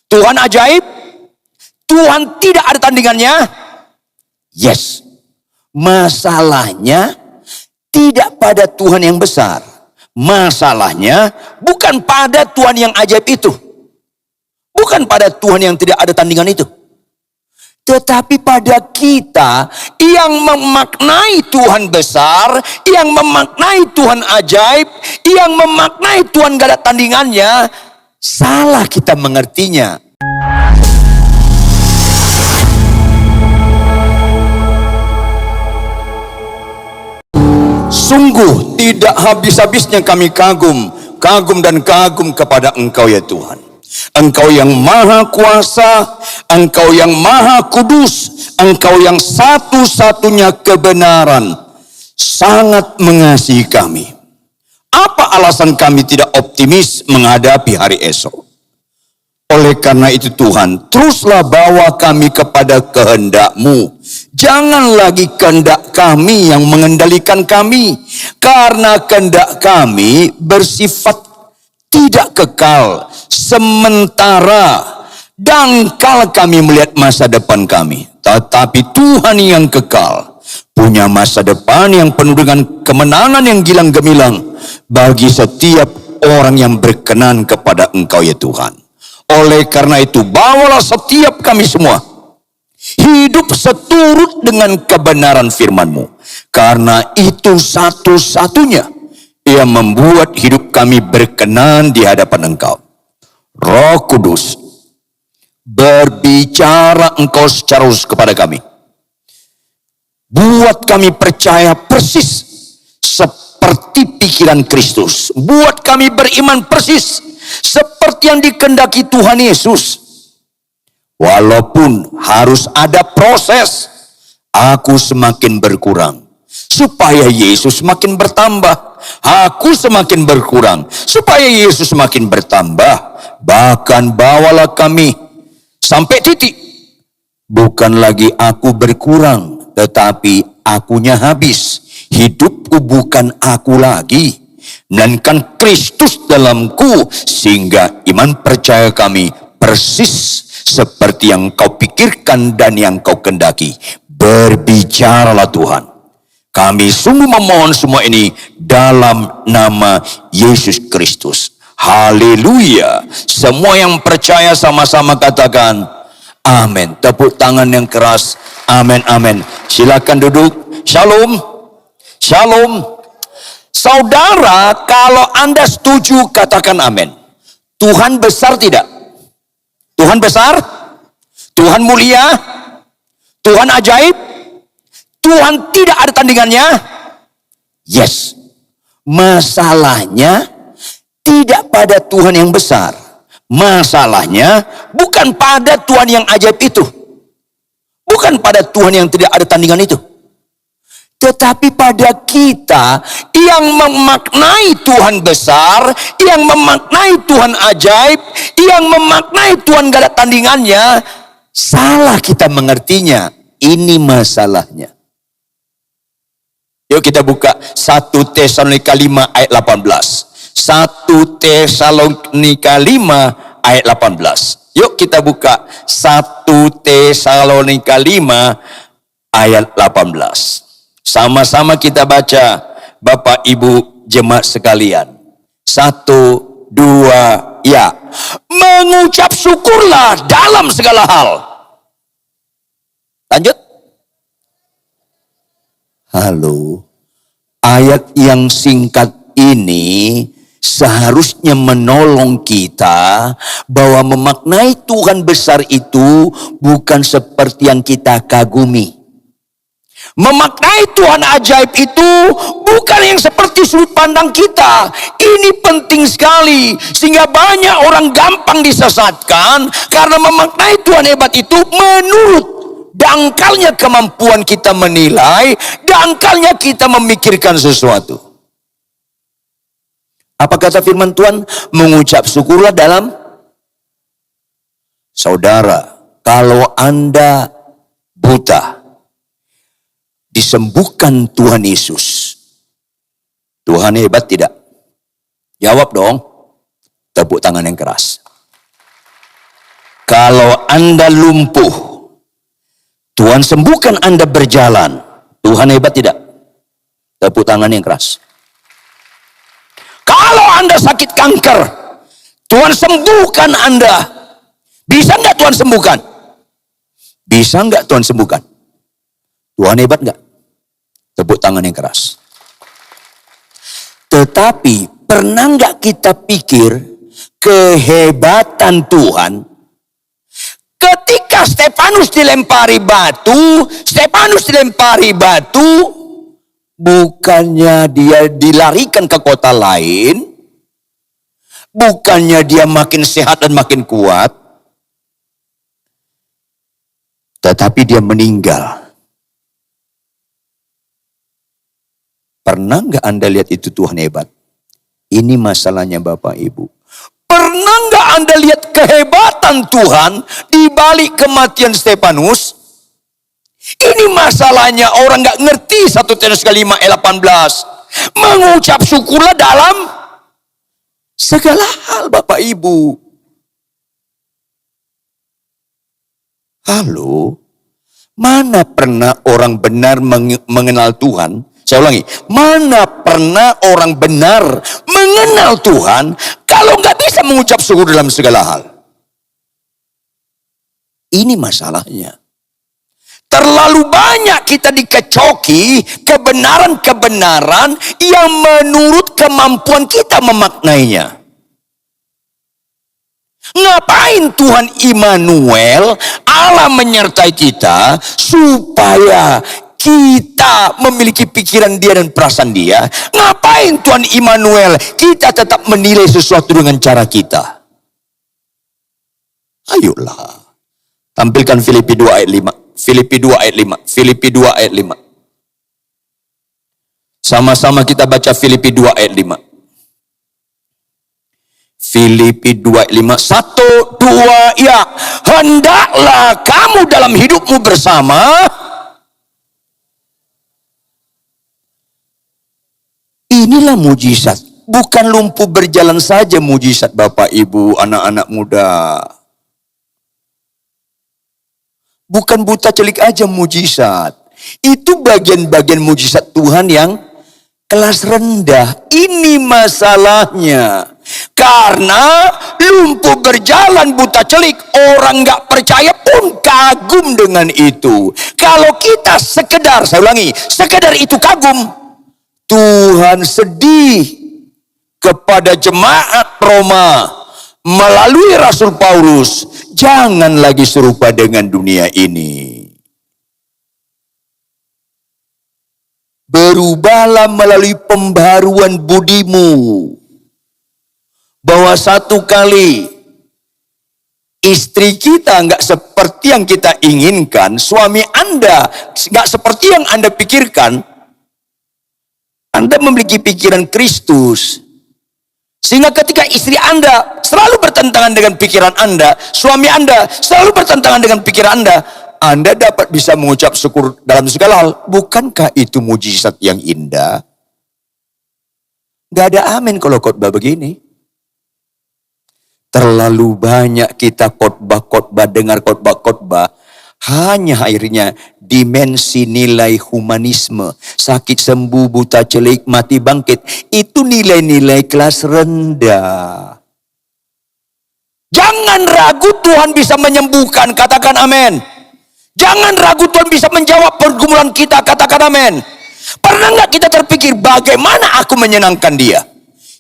Tuhan ajaib, Tuhan tidak ada tandingannya. Yes. Masalahnya tidak pada Tuhan yang besar. Masalahnya bukan pada Tuhan yang ajaib itu. Bukan pada Tuhan yang tidak ada tandingan itu. Tetapi pada kita yang memaknai Tuhan besar, yang memaknai Tuhan ajaib, yang memaknai Tuhan gak ada tandingannya, salah kita mengertinya. Sungguh tidak habis-habisnya kami kagum dan kagum kepada Engkau ya Tuhan. Engkau yang maha kuasa, Engkau yang maha kudus, Engkau yang satu-satunya kebenaran, sangat mengasihi kami. Apa alasan kami tidak optimis menghadapi hari esok? Oleh karena itu Tuhan, teruslah bawa kami kepada kehendak-Mu. Jangan lagi kehendak kami yang mengendalikan kami. Karena kehendak kami bersifat tidak kekal, sementara, dangkal kami melihat masa depan kami. Tetapi Tuhan yang kekal, punya masa depan yang penuh dengan kemenangan yang gilang gemilang bagi setiap orang yang berkenan kepada Engkau ya Tuhan. Oleh karena itu, bawalah setiap kami semua hidup seturut dengan kebenaran firman-Mu. Karena itu satu-satunya yang membuat hidup kami berkenan di hadapan Engkau. Roh Kudus, berbicara Engkau secara khusus kepada kami. Buat kami percaya persis seperti pikiran Kristus. Buat kami beriman persis seperti yang dikehendaki Tuhan Yesus. Walaupun harus ada proses, aku semakin berkurang supaya Yesus semakin bertambah. Aku semakin berkurang supaya Yesus semakin bertambah. Bahkan bawalah kami sampai titik, bukan lagi aku berkurang, tetapi akunya habis. Hidupku bukan aku lagi, melainkan Kristus dalamku, sehingga iman percaya kami persis seperti yang Kau pikirkan dan yang Kau kehendaki. Berbicaralah Tuhan. Kami sungguh memohon semua ini dalam nama Yesus Kristus. Haleluya. Semua yang percaya sama-sama katakan amin. Tepuk tangan yang keras. Amin, amin. Silakan duduk. Shalom. Shalom. Saudara, kalau Anda setuju katakan amin. Tuhan besar tidak? Tuhan besar? Tuhan mulia? Tuhan ajaib? Tuhan tidak ada tandingannya? Yes. Masalahnya tidak pada Tuhan yang besar. Masalahnya bukan pada Tuhan yang ajaib itu. Bukan pada Tuhan yang tidak ada tandingan itu. Tetapi pada kita yang memaknai Tuhan besar, yang memaknai Tuhan ajaib, yang memaknai Tuhan gak ada tandingannya, salah kita mengertinya. Ini masalahnya. Yuk kita buka 1 Tesalonika 5 ayat 18. 1 Tesalonika 5 ayat 18. Yuk kita buka 1 Tesalonika 5 ayat 18. Sama-sama kita baca, Bapak Ibu jemaat sekalian. 1, 2, ya. Mengucap syukurlah dalam segala hal. Lanjut. Halo. Ayat yang singkat ini seharusnya menolong kita bahwa memaknai Tuhan besar itu bukan seperti yang kita kagumi. Memaknai Tuhan ajaib itu bukan yang seperti sudut pandang kita. Ini penting sekali. Sehingga banyak orang gampang disesatkan. Karena memaknai Tuhan hebat itu menurut dangkalnya kemampuan kita menilai. Dangkalnya kita memikirkan sesuatu. Apa kata firman Tuhan? Mengucap syukurlah dalam. Saudara, kalau Anda buta, disembuhkan Tuhan Yesus. Tuhan hebat tidak? Jawab dong. Tepuk tangan yang keras. Kalau Anda lumpuh, Tuhan sembuhkan Anda berjalan. Tuhan hebat tidak? Tepuk tangan yang keras. Kalau Anda sakit kanker, Tuhan sembuhkan Anda. Bisa nggak Tuhan sembuhkan? Bisa nggak Tuhan sembuhkan? Tuhan hebat nggak? Tepuk tangan yang keras. Tetapi pernah nggak kita pikir kehebatan Tuhan? Ketika Stefanus dilempari batu, bukannya dia dilarikan ke kota lain, bukannya dia makin sehat dan makin kuat, tetapi dia meninggal. Pernah nggak Anda lihat itu Tuhan hebat? Ini masalahnya Bapak Ibu. Pernah nggak Anda lihat kehebatan Tuhan di balik kematian Stefanus? Ini masalahnya orang nggak ngerti 1 Timotius 5 ayat 18. Mengucap syukurlah dalam segala hal Bapak Ibu. Halo? Mana pernah orang benar mengenal Tuhan? Saya ulangi, mana pernah orang benar mengenal Tuhan kalau nggak bisa mengucap syukur dalam segala hal? Ini masalahnya. Terlalu banyak kita dikecoki kebenaran-kebenaran yang menurut kemampuan kita memaknainya. Ngapain Tuhan Immanuel, Allah menyertai kita supaya kita memiliki pikiran dia dan perasaan dia? Ngapain Tuhan Immanuel kita tetap menilai sesuatu dengan cara kita? Ayolah. Tampilkan Filipi 2 ayat 5. Filipi 2 ayat 5. Filipi 2 ayat 5. Sama-sama kita baca Filipi 2 ayat 5. Filipi 2 ayat 5. 1, 2, ya. Hendaklah kamu dalam hidupmu bersama inilah mujizat. Bukan lumpuh berjalan saja mujizat Bapak Ibu, anak-anak muda. Bukan buta celik aja mujizat. Itu bagian-bagian mujizat Tuhan yang kelas rendah. Ini masalahnya. Karena lumpuh berjalan buta celik, orang gak percaya pun kagum dengan itu. Kalau kita sekedar, saya ulangi, sekedar itu kagum, Tuhan sedih kepada jemaat Roma melalui Rasul Paulus. Jangan lagi serupa dengan dunia ini. Berubahlah melalui pembaruan budimu. Bahwa satu kali istri kita nggak seperti yang kita inginkan, suami Anda nggak seperti yang Anda pikirkan, Anda memiliki pikiran Kristus. Sehingga ketika istri Anda selalu bertentangan dengan pikiran Anda, suami Anda selalu bertentangan dengan pikiran Anda dapat bisa mengucap syukur dalam segala hal. Bukankah itu mujizat yang indah? Gak ada amin kalau khotbah begini. Terlalu banyak kita khotbah-khotbah, dengar khotbah-khotbah, hanya akhirnya dimensi nilai humanisme, sakit sembuh, buta celik, mati bangkit. Itu nilai-nilai kelas rendah. Jangan ragu Tuhan bisa menyembuhkan, katakan amin. Jangan ragu Tuhan bisa menjawab pergumulan kita, katakan amin. Pernah nggak kita terpikir bagaimana aku menyenangkan dia?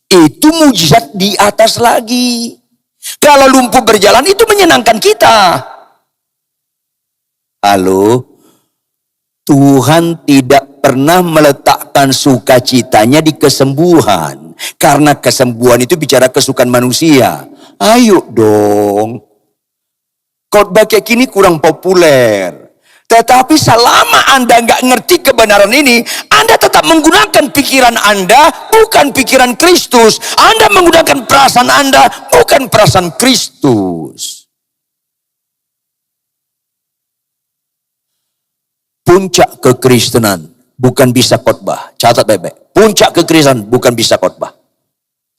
Itu mujizat di atas lagi. Kalau lumpuh berjalan itu menyenangkan kita. Halo? Tuhan tidak pernah meletakkan sukacitanya di kesembuhan. Karena kesembuhan itu bicara kesukaan manusia. Ayo dong. Khotbah kayak gini kurang populer. Tetapi selama Anda nggak ngerti kebenaran ini, Anda tetap menggunakan pikiran Anda, bukan pikiran Kristus. Anda menggunakan perasaan Anda, bukan perasaan Kristus. Puncak kekristenan bukan bisa khotbah. Catat baik-baik. Puncak kekristenan bukan bisa khotbah.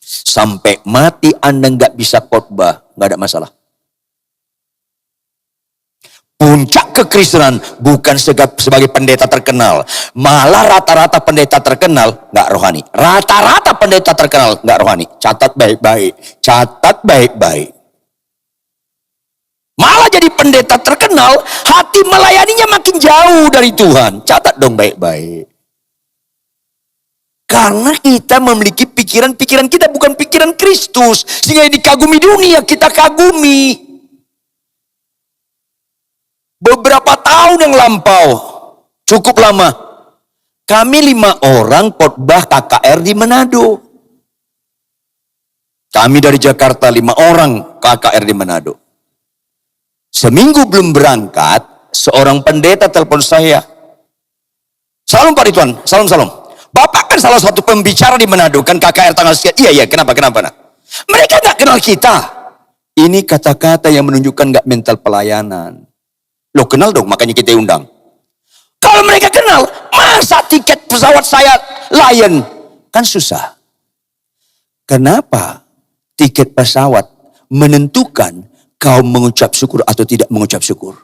Sampai mati Anda nggak bisa khotbah, nggak ada masalah. Puncak kekristenan bukan sebagai pendeta terkenal. Malah rata-rata pendeta terkenal nggak rohani. Rata-rata pendeta terkenal nggak rohani. Catat baik-baik. Catat baik-baik. Malah jadi pendeta terkenal, hati melayaninya makin jauh dari Tuhan. Catat dong baik-baik. Karena kita memiliki pikiran-pikiran kita bukan pikiran Kristus. Sehingga dikagumi dunia, kita kagumi. Beberapa tahun yang lampau, cukup lama, kami 5 orang khotbah KKR di Manado. Kami dari Jakarta 5 orang KKR di Manado. Seminggu belum berangkat, seorang pendeta telepon saya. Salam Pak Ridwan, salam. Bapak kan salah satu pembicara di Manado, kan KKR tanggal sekian. Iya, kenapa? Nah? Mereka gak kenal kita. Ini kata-kata yang menunjukkan gak mental pelayanan. Loh kenal dong, makanya kita undang. Kalau mereka kenal, masa tiket pesawat saya Lion? Kan susah. Kenapa tiket pesawat menentukan kau mengucap syukur atau tidak mengucap syukur?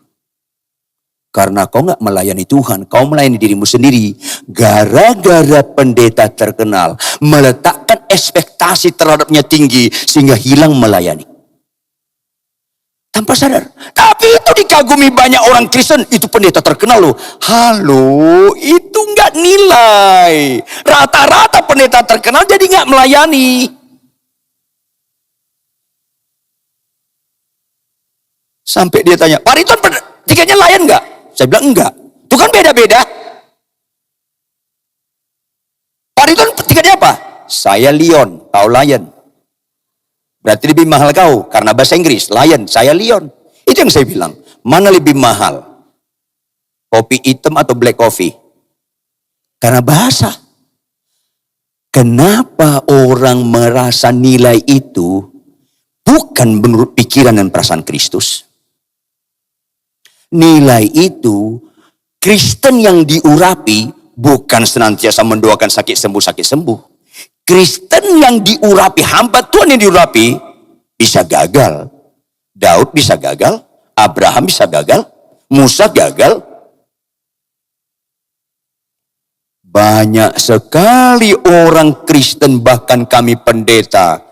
Karena kau gak melayani Tuhan, kau melayani dirimu sendiri. Gara-gara pendeta terkenal meletakkan ekspektasi terhadapnya tinggi sehingga hilang melayani. Tanpa sadar. Tapi itu dikagumi banyak orang Kristen. Itu pendeta terkenal loh. Halo, itu nggak nilai. Rata-rata pendeta terkenal jadi nggak melayani. Sampai dia tanya, Pak Ridwan tiketnya Lion nggak? Saya bilang enggak. Itu kan beda-beda. Pak Ridwan tiketnya apa? Saya Lion, kau Lion. Berarti lebih mahal kau, karena bahasa Inggris, Lion, saya Lion. Itu yang saya bilang, mana lebih mahal? Kopi hitam atau black coffee? Karena bahasa. Kenapa orang merasa nilai itu bukan menurut pikiran dan perasaan Kristus? Nilai itu, Kristen yang diurapi, bukan senantiasa mendoakan sakit sembuh. Kristen yang diurapi, hamba Tuhan yang diurapi, bisa gagal. Daud bisa gagal, Abraham bisa gagal, Musa gagal. Banyak sekali orang Kristen, bahkan kami pendeta,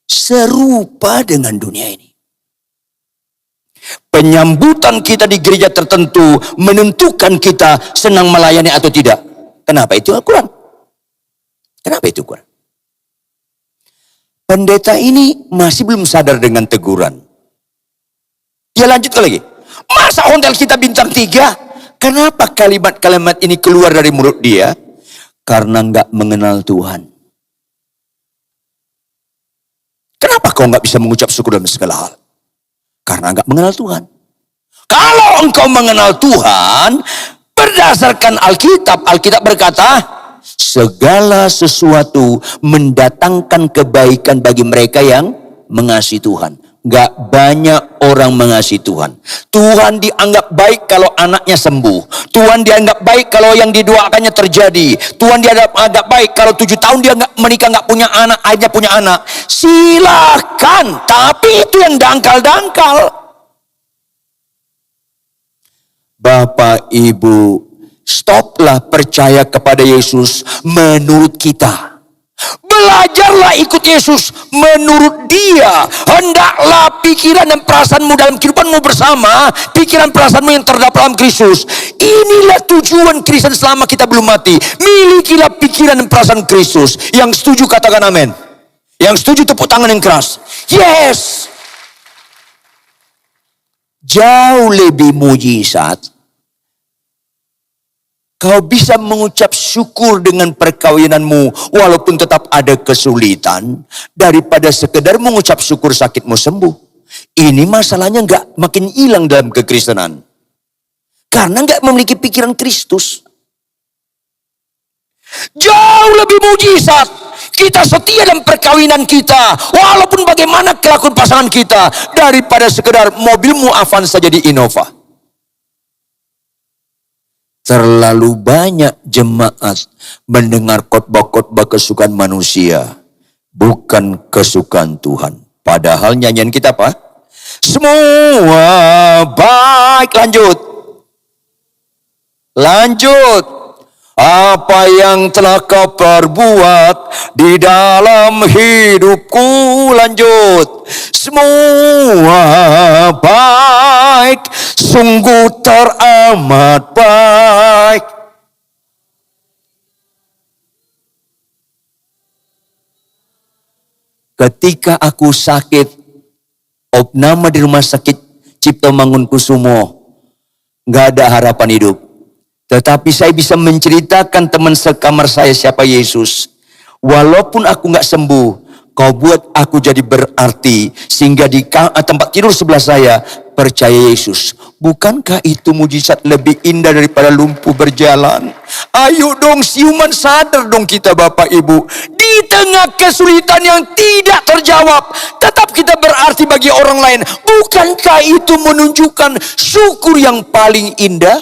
serupa dengan dunia ini. Penyambutan kita di gereja tertentu menentukan kita senang melayani atau tidak. Kenapa itu kurang? Kenapa itu kurang? Pendeta ini masih belum sadar dengan teguran. Dia lanjutkan lagi. Masa hotel kita bintang 3? Kenapa kalimat-kalimat ini keluar dari mulut dia? Karena nggak mengenal Tuhan. Kenapa kau nggak bisa mengucap syukur dalam segala hal? Karena nggak mengenal Tuhan. Kalau engkau mengenal Tuhan, berdasarkan Alkitab berkata, segala sesuatu mendatangkan kebaikan bagi mereka yang mengasihi Tuhan. Gak banyak orang mengasihi Tuhan. Tuhan dianggap baik kalau anaknya sembuh. Tuhan dianggap baik kalau yang didoakannya terjadi. Tuhan dianggap baik kalau 7 tahun dia menikah gak punya anak, akhirnya punya anak. Silakan, tapi itu yang dangkal-dangkal. Bapak, Ibu, stoplah percaya kepada Yesus menurut kita. Belajarlah ikut Yesus menurut Dia. Hendaklah pikiran dan perasaanmu dalam kehidupanmu bersama, pikiran perasaanmu yang terdapat dalam Kristus. Inilah tujuan Kristen selama kita belum mati. Milikilah pikiran dan perasaan Kristus. Yang setuju katakan amin. Yang setuju tepuk tangan yang keras. Yes. Jauh lebih mujizat kau bisa mengucap syukur dengan perkawinanmu walaupun tetap ada kesulitan daripada sekedar mengucap syukur sakitmu sembuh. Ini masalahnya nggak makin hilang dalam kekristenan. Karena nggak memiliki pikiran Kristus. Jauh lebih mujizat kita setia dalam perkawinan kita walaupun bagaimana kelakuan pasangan kita daripada sekedar mobilmu Avanza jadi Innova. Terlalu banyak jemaat mendengar khotbah-khotbah kesukaan manusia, bukan kesukaan Tuhan. Padahal nyanyian kita apa? Semua baik Baik, lanjut. Apa yang telah kau perbuat di dalam hidupku, lanjut. Semua baik, sungguh teramat baik. Ketika aku sakit, opname di rumah sakit Cipto Mangunkusumo, gak ada harapan hidup. Tetapi saya bisa menceritakan teman sekamar saya siapa Yesus. Walaupun aku gak sembuh, kau buat aku jadi berarti. Sehingga di tempat tidur sebelah saya, percaya Yesus. Bukankah itu mujizat lebih indah daripada lumpuh berjalan? Ayo dong, siuman sadar dong kita Bapak Ibu. Di tengah kesulitan yang tidak terjawab, tetap kita berarti bagi orang lain. Bukankah itu menunjukkan syukur yang paling indah?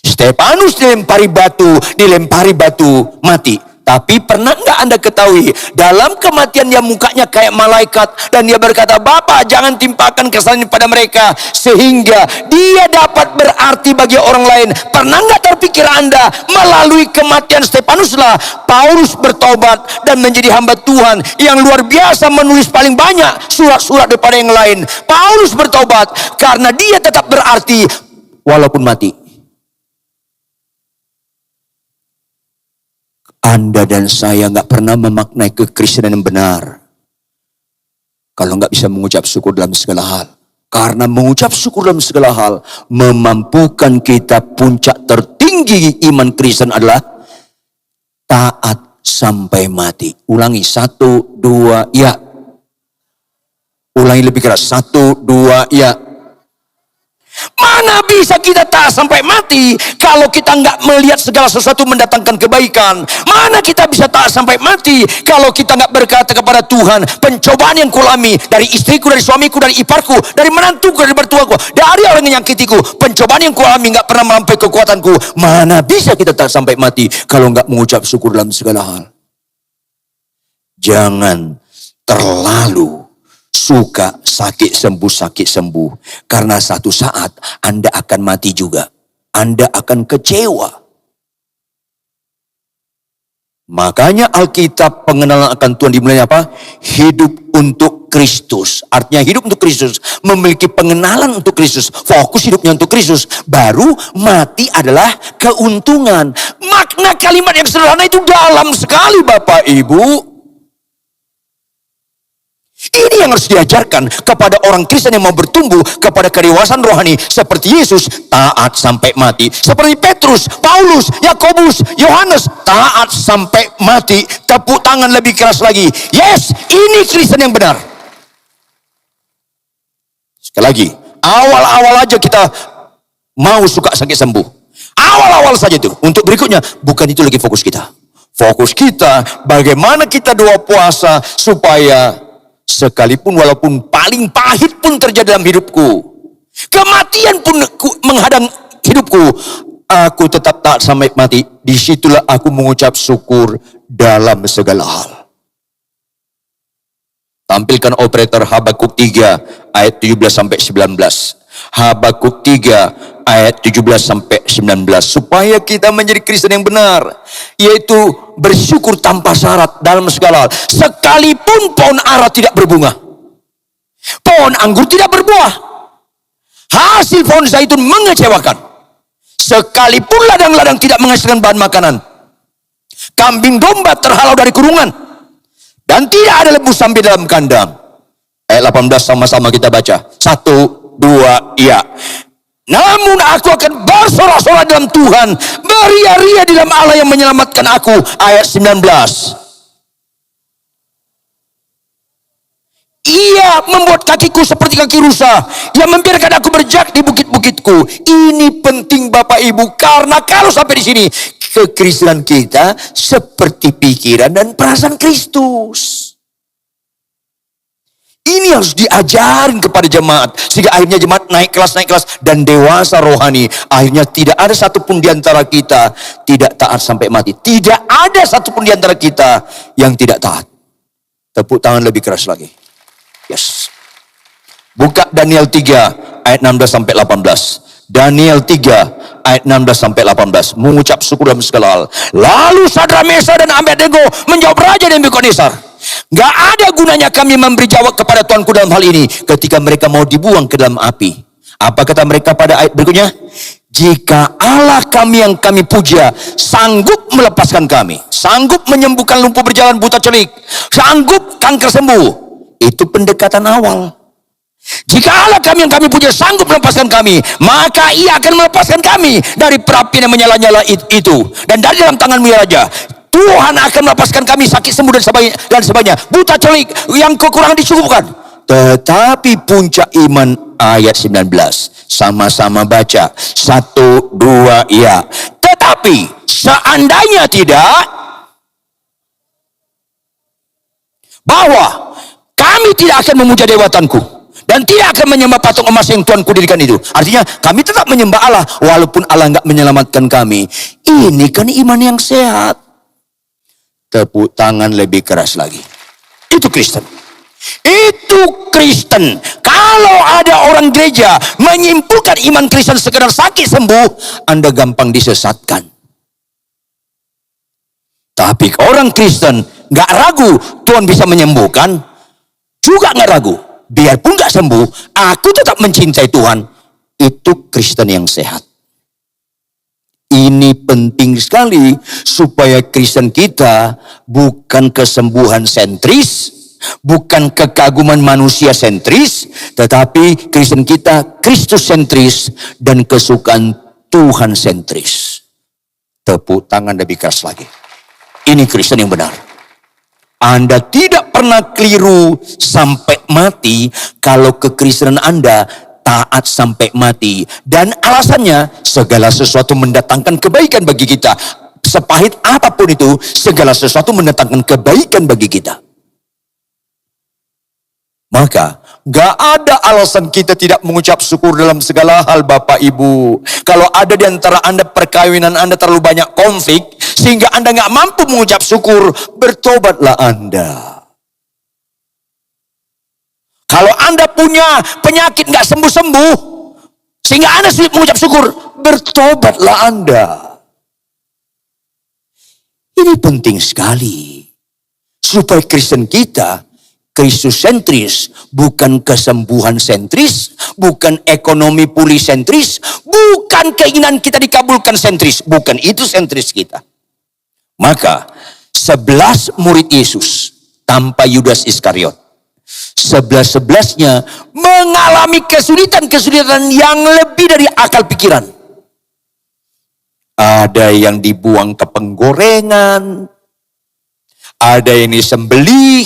Stefanus dilempari batu, mati. Tapi pernah enggak Anda ketahui, dalam kematian dia mukanya kayak malaikat, dan dia berkata, Bapak jangan timpakan kesalahan pada mereka, sehingga dia dapat berarti bagi orang lain. Pernah enggak terpikir Anda, melalui kematian Stefanuslah Paulus bertobat dan menjadi hamba Tuhan yang luar biasa, menulis paling banyak surat-surat daripada yang lain. Paulus bertobat karena dia tetap berarti walaupun mati. Anda dan saya gak pernah memaknai kekristenan yang benar kalau gak bisa mengucap syukur dalam segala hal. Karena mengucap syukur dalam segala hal memampukan kita. Puncak tertinggi iman Kristen adalah taat sampai mati. Ulangi, 1, 2, ya. Ulangi lebih keras, 1, 2, ya. Mana bisa kita taat sampai mati kalau kita nggak melihat segala sesuatu mendatangkan kebaikan? Mana kita bisa taat sampai mati kalau kita nggak berkata kepada Tuhan, pencobaan yang kulami dari istriku, dari suamiku, dari iparku, dari menantuku, dari mertuaku, dari orang yang menyakitiku, pencobaan yang kulami nggak pernah melampaui kekuatanku. Mana bisa kita taat sampai mati kalau nggak mengucap syukur dalam segala hal? Jangan terlalu suka sakit sembuh. Karena satu saat Anda akan mati juga. Anda akan kecewa. Makanya Alkitab pengenalan akan Tuhan dimulai apa? Hidup untuk Kristus. Artinya hidup untuk Kristus. Memiliki pengenalan untuk Kristus. Fokus hidupnya untuk Kristus. Baru mati adalah keuntungan. Makna kalimat yang sederhana itu dalam sekali Bapak Ibu. Ini yang harus diajarkan kepada orang Kristen yang mau bertumbuh kepada kedewasaan rohani seperti Yesus, taat sampai mati. Seperti Petrus, Paulus, Yakobus, Yohanes, taat sampai mati. Tepuk tangan lebih keras lagi. Yes, ini Kristen yang benar. Sekali lagi, awal-awal aja kita mau suka sakit sembuh. Awal-awal saja itu. Untuk berikutnya, bukan itu lagi fokus kita. Fokus kita bagaimana kita doa puasa supaya sekalipun walaupun paling pahit pun terjadi dalam hidupku, kematian pun menghadang hidupku, aku tetap taat sampai mati. Disitulah aku mengucap syukur dalam segala hal. Tampilkan operator Habakuk 3 ayat 17 sampai 19. Habakuk 3 ayat 17 sampai 19. Supaya kita menjadi Kristen yang benar, yaitu bersyukur tanpa syarat dalam segala hal. Sekalipun pohon ara tidak berbunga, pohon anggur tidak berbuah, hasil pohon zaitun mengecewakan, sekalipun ladang-ladang tidak menghasilkan bahan makanan, kambing domba terhalau dari kurungan, dan tidak ada lembu sampai dalam kandang. Ayat 18 sama-sama kita baca. 1, 2, ya. Namun aku akan bersorak-sorak dalam Tuhan, beria-ria di dalam Allah yang menyelamatkan aku. Ayat 19. Ia membuat kakiku seperti kaki rusa, yang membiarkan aku berjak di bukit-bukitku. Ini penting Bapak Ibu, karena kalau sampai di sini, kekristenan kita seperti pikiran dan perasaan Kristus. Ini harus diajarin kepada jemaat, sehingga akhirnya jemaat naik kelas dan dewasa rohani. Akhirnya tidak ada satupun di antara kita tidak taat sampai mati. Tidak ada satupun di antara kita yang tidak taat. Tepuk tangan lebih keras lagi. Yes. Buka Daniel 3 ayat 16 sampai 18. Daniel 3 ayat 16 sampai 18. Mengucap syukur dalam segala hal. Lalu Sadrak, Mesah dan Abednego menjawab Raja Nebukadnezar, gak ada gunanya kami memberi jawab kepada Tuanku dalam hal ini ketika mereka mau dibuang ke dalam api. Apa kata mereka pada ayat berikutnya? Jika Allah kami yang kami puja sanggup melepaskan kami, sanggup menyembuhkan lumpuh berjalan, buta celik, sanggup kanker sembuh, itu pendekatan awal. Jika Allah kami yang kami puja sanggup melepaskan kami, maka Ia akan melepaskan kami dari perapian yang menyala-nyala itu, dan dari dalam tangan-Mu ya Raja. Tuhan akan melepaskan kami sakit sembuh dan sebagainya, buta celik, yang kekurangan dicukupkan. Tetapi puncak iman ayat 19, sama-sama baca, 1, 2, ya. Tetapi seandainya tidak, bahwa kami tidak akan memuja dewatanku dan tidak akan menyembah patung emas yang Tuanku dirikan itu. Artinya kami tetap menyembah Allah walaupun Allah enggak menyelamatkan kami. Ini kan iman yang sehat. Tepuk tangan lebih keras lagi. Itu Kristen. Itu Kristen. Kalau ada orang gereja menyimpulkan iman Kristen sekedar sakit sembuh, Anda gampang disesatkan. Tapi orang Kristen gak ragu Tuhan bisa menyembuhkan, juga gak ragu, biarpun gak sembuh, aku tetap mencintai Tuhan. Itu Kristen yang sehat. Ini penting sekali supaya Kristen kita bukan kesembuhan sentris, bukan kekaguman manusia sentris, tetapi Kristen kita Kristus sentris dan kesukaan Tuhan sentris. Tepuk tangan lebih keras lagi. Ini Kristen yang benar. Anda tidak pernah keliru sampai mati kalau kekristenan Anda taat sampai mati. Dan alasannya, segala sesuatu mendatangkan kebaikan bagi kita. Sepahit apapun itu, segala sesuatu mendatangkan kebaikan bagi kita. Maka gak ada alasan kita tidak mengucap syukur dalam segala hal, Bapak Ibu. Kalau ada di antara Anda perkawinan Anda terlalu banyak konflik sehingga Anda gak mampu mengucap syukur, bertobatlah Anda. Kalau Anda punya penyakit gak sembuh-sembuh sehingga Anda sulit mengucap syukur, bertobatlah Anda. Ini penting sekali supaya Kristen kita Kristus sentris, bukan kesembuhan sentris, bukan ekonomi pulih sentris, bukan keinginan kita dikabulkan sentris, bukan itu sentris kita. Maka 11 murid Yesus tanpa Yudas Iskariot, 11-11-nya mengalami kesulitan-kesulitan yang lebih dari akal pikiran. Ada yang dibuang ke penggorengan, ada yang disembelih,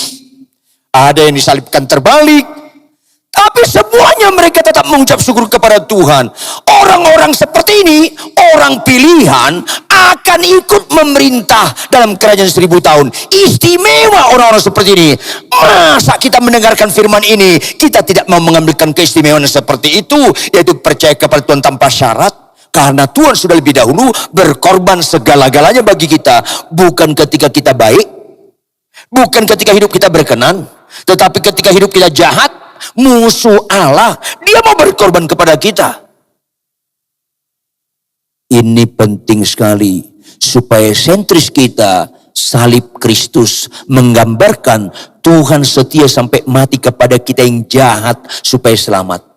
ada yang disalibkan terbalik. Tapi semuanya mereka tetap mengucap syukur kepada Tuhan. Orang-orang seperti ini, orang pilihan, akan ikut memerintah dalam kerajaan 1000 tahun. Istimewa orang-orang seperti ini. Masa kita mendengarkan firman ini, kita tidak mau mengambilkan keistimewaan seperti itu, yaitu percaya kepada Tuhan tanpa syarat. Karena Tuhan sudah lebih dahulu berkorban segala-galanya bagi kita. Bukan ketika kita baik, bukan ketika hidup kita berkenan, tetapi ketika hidup kita jahat, musuh Allah, dia mau berkorban kepada kita. Ini penting sekali supaya sentris kita salib Kristus menggambarkan Tuhan setia sampai mati kepada kita yang jahat supaya selamat.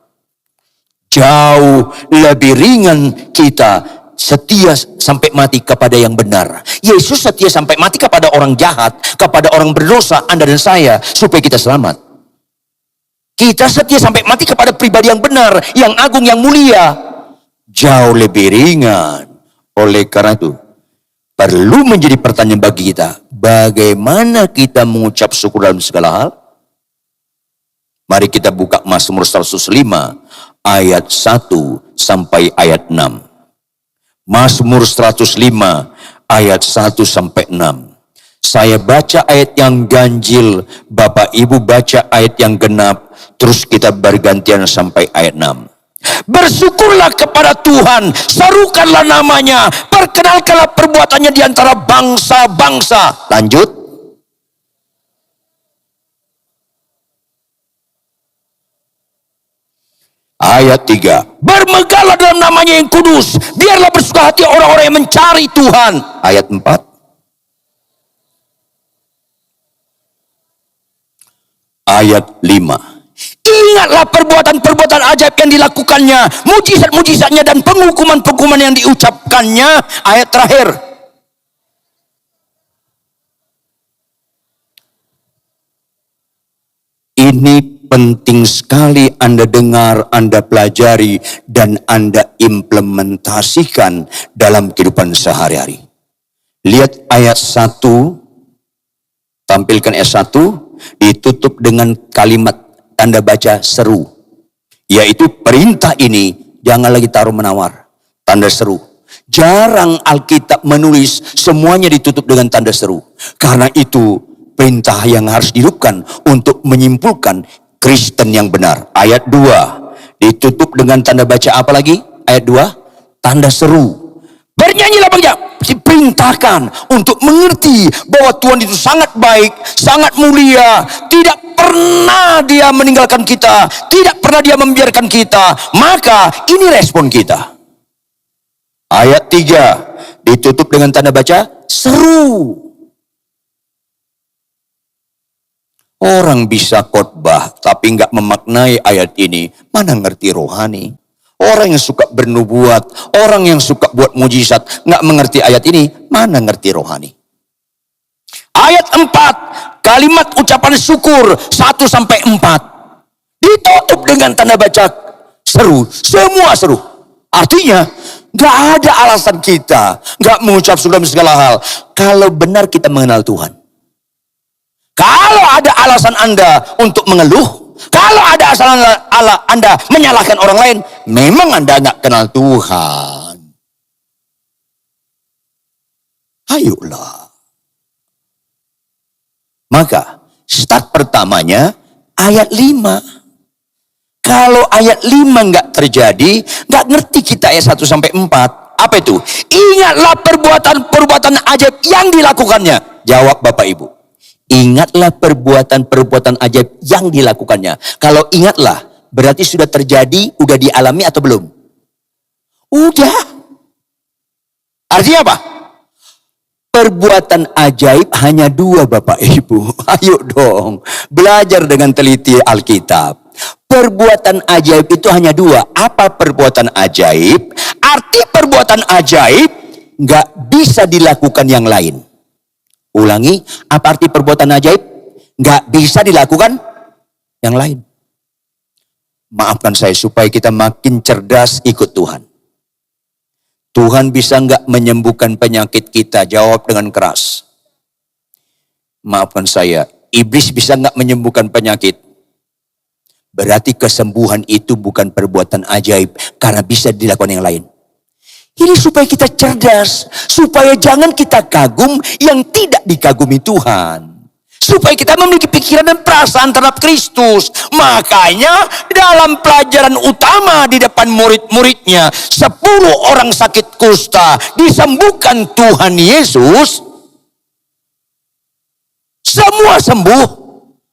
Jauh lebih ringan kita setia sampai mati kepada yang benar. Yesus setia sampai mati kepada orang jahat, kepada orang berdosa, Anda dan saya, supaya kita selamat. Kita setia sampai mati kepada pribadi yang benar, yang agung, yang mulia. Jauh lebih ringan. Oleh karena itu, perlu menjadi pertanyaan bagi kita, bagaimana kita mengucap syukur dalam segala hal? Mari kita buka Mazmur 105 ayat 1 sampai ayat 6. Mazmur 105 ayat 1 sampai 6. Saya baca ayat yang ganjil, Bapak Ibu baca ayat yang genap, terus kita bergantian sampai ayat 6. Bersyukurlah kepada Tuhan, serukanlah namanya, perkenalkanlah perbuatannya di antara bangsa-bangsa. Lanjut. Ayat 3. Bermegahlah dalam namanya yang kudus. Biarlah bersuka hati orang-orang yang mencari Tuhan. Ayat 4. Ayat 5. Ingatlah perbuatan-perbuatan ajaib yang dilakukannya, mujizat-mujizatnya dan penghukuman-penghukuman yang diucapkannya. Ayat terakhir. Ini penting sekali Anda dengar, Anda pelajari, dan Anda implementasikan dalam kehidupan sehari-hari. Lihat ayat 1, tampilkan ayat 1, ditutup dengan kalimat tanda baca seru. Yaitu perintah ini jangan lagi taruh menawar, tanda seru. Jarang Alkitab menulis semuanya ditutup dengan tanda seru. Karena itu perintah yang harus dihidupkan untuk menyimpulkan Kristen yang benar. Ayat 2 ditutup dengan tanda baca apa lagi? Ayat 2, tanda seru. Bernyanyilah bangsa, diperintahkan untuk mengerti bahwa Tuhan itu sangat baik, sangat mulia, tidak pernah dia meninggalkan kita, tidak pernah dia membiarkan kita. Maka ini respon kita. Ayat 3 ditutup dengan tanda baca seru. Orang bisa khotbah tapi nggak memaknai ayat ini, mana ngerti rohani. Orang yang suka bernubuat, orang yang suka buat mujizat, nggak mengerti ayat ini, mana ngerti rohani. Ayat 4, kalimat ucapan syukur 1 sampai 4 ditutup dengan tanda baca seru, semua seru. Artinya nggak ada alasan kita nggak mengucap syukur dalam segala hal kalau benar kita mengenal Tuhan. Kalau ada alasan Anda untuk mengeluh, kalau ada alasan Anda menyalahkan orang lain, memang Anda nggak kenal Tuhan. Ayolah. Maka start pertamanya ayat 5. Kalau ayat 5 nggak terjadi, nggak ngerti kita ayat 1 sampai 4. Apa itu? Ingatlah perbuatan-perbuatan ajaib yang dilakukannya. Jawab Bapak Ibu. Ingatlah perbuatan-perbuatan ajaib yang dilakukannya. Kalau ingatlah, berarti sudah terjadi, udah dialami atau belum? Udah. Artinya apa? Perbuatan ajaib hanya 2 Bapak Ibu. Ayo dong, belajar dengan teliti Alkitab. Perbuatan ajaib itu hanya 2. Apa perbuatan ajaib? Arti perbuatan ajaib nggak bisa dilakukan yang lain. Ulangi, apa arti perbuatan ajaib? Nggak bisa dilakukan yang lain. Maafkan saya supaya kita makin cerdas ikut Tuhan. Tuhan bisa nggak menyembuhkan penyakit kita? Jawab dengan keras. Maafkan saya, iblis bisa nggak menyembuhkan penyakit? Berarti kesembuhan itu bukan perbuatan ajaib karena bisa dilakukan yang lain. Ini supaya kita cerdas, supaya jangan kita kagum yang tidak dikagumi Tuhan. Supaya kita memiliki pikiran dan perasaan terhadap Kristus. Makanya dalam pelajaran utama di depan murid-muridnya, 10 orang sakit kusta disembuhkan Tuhan Yesus. Semua sembuh.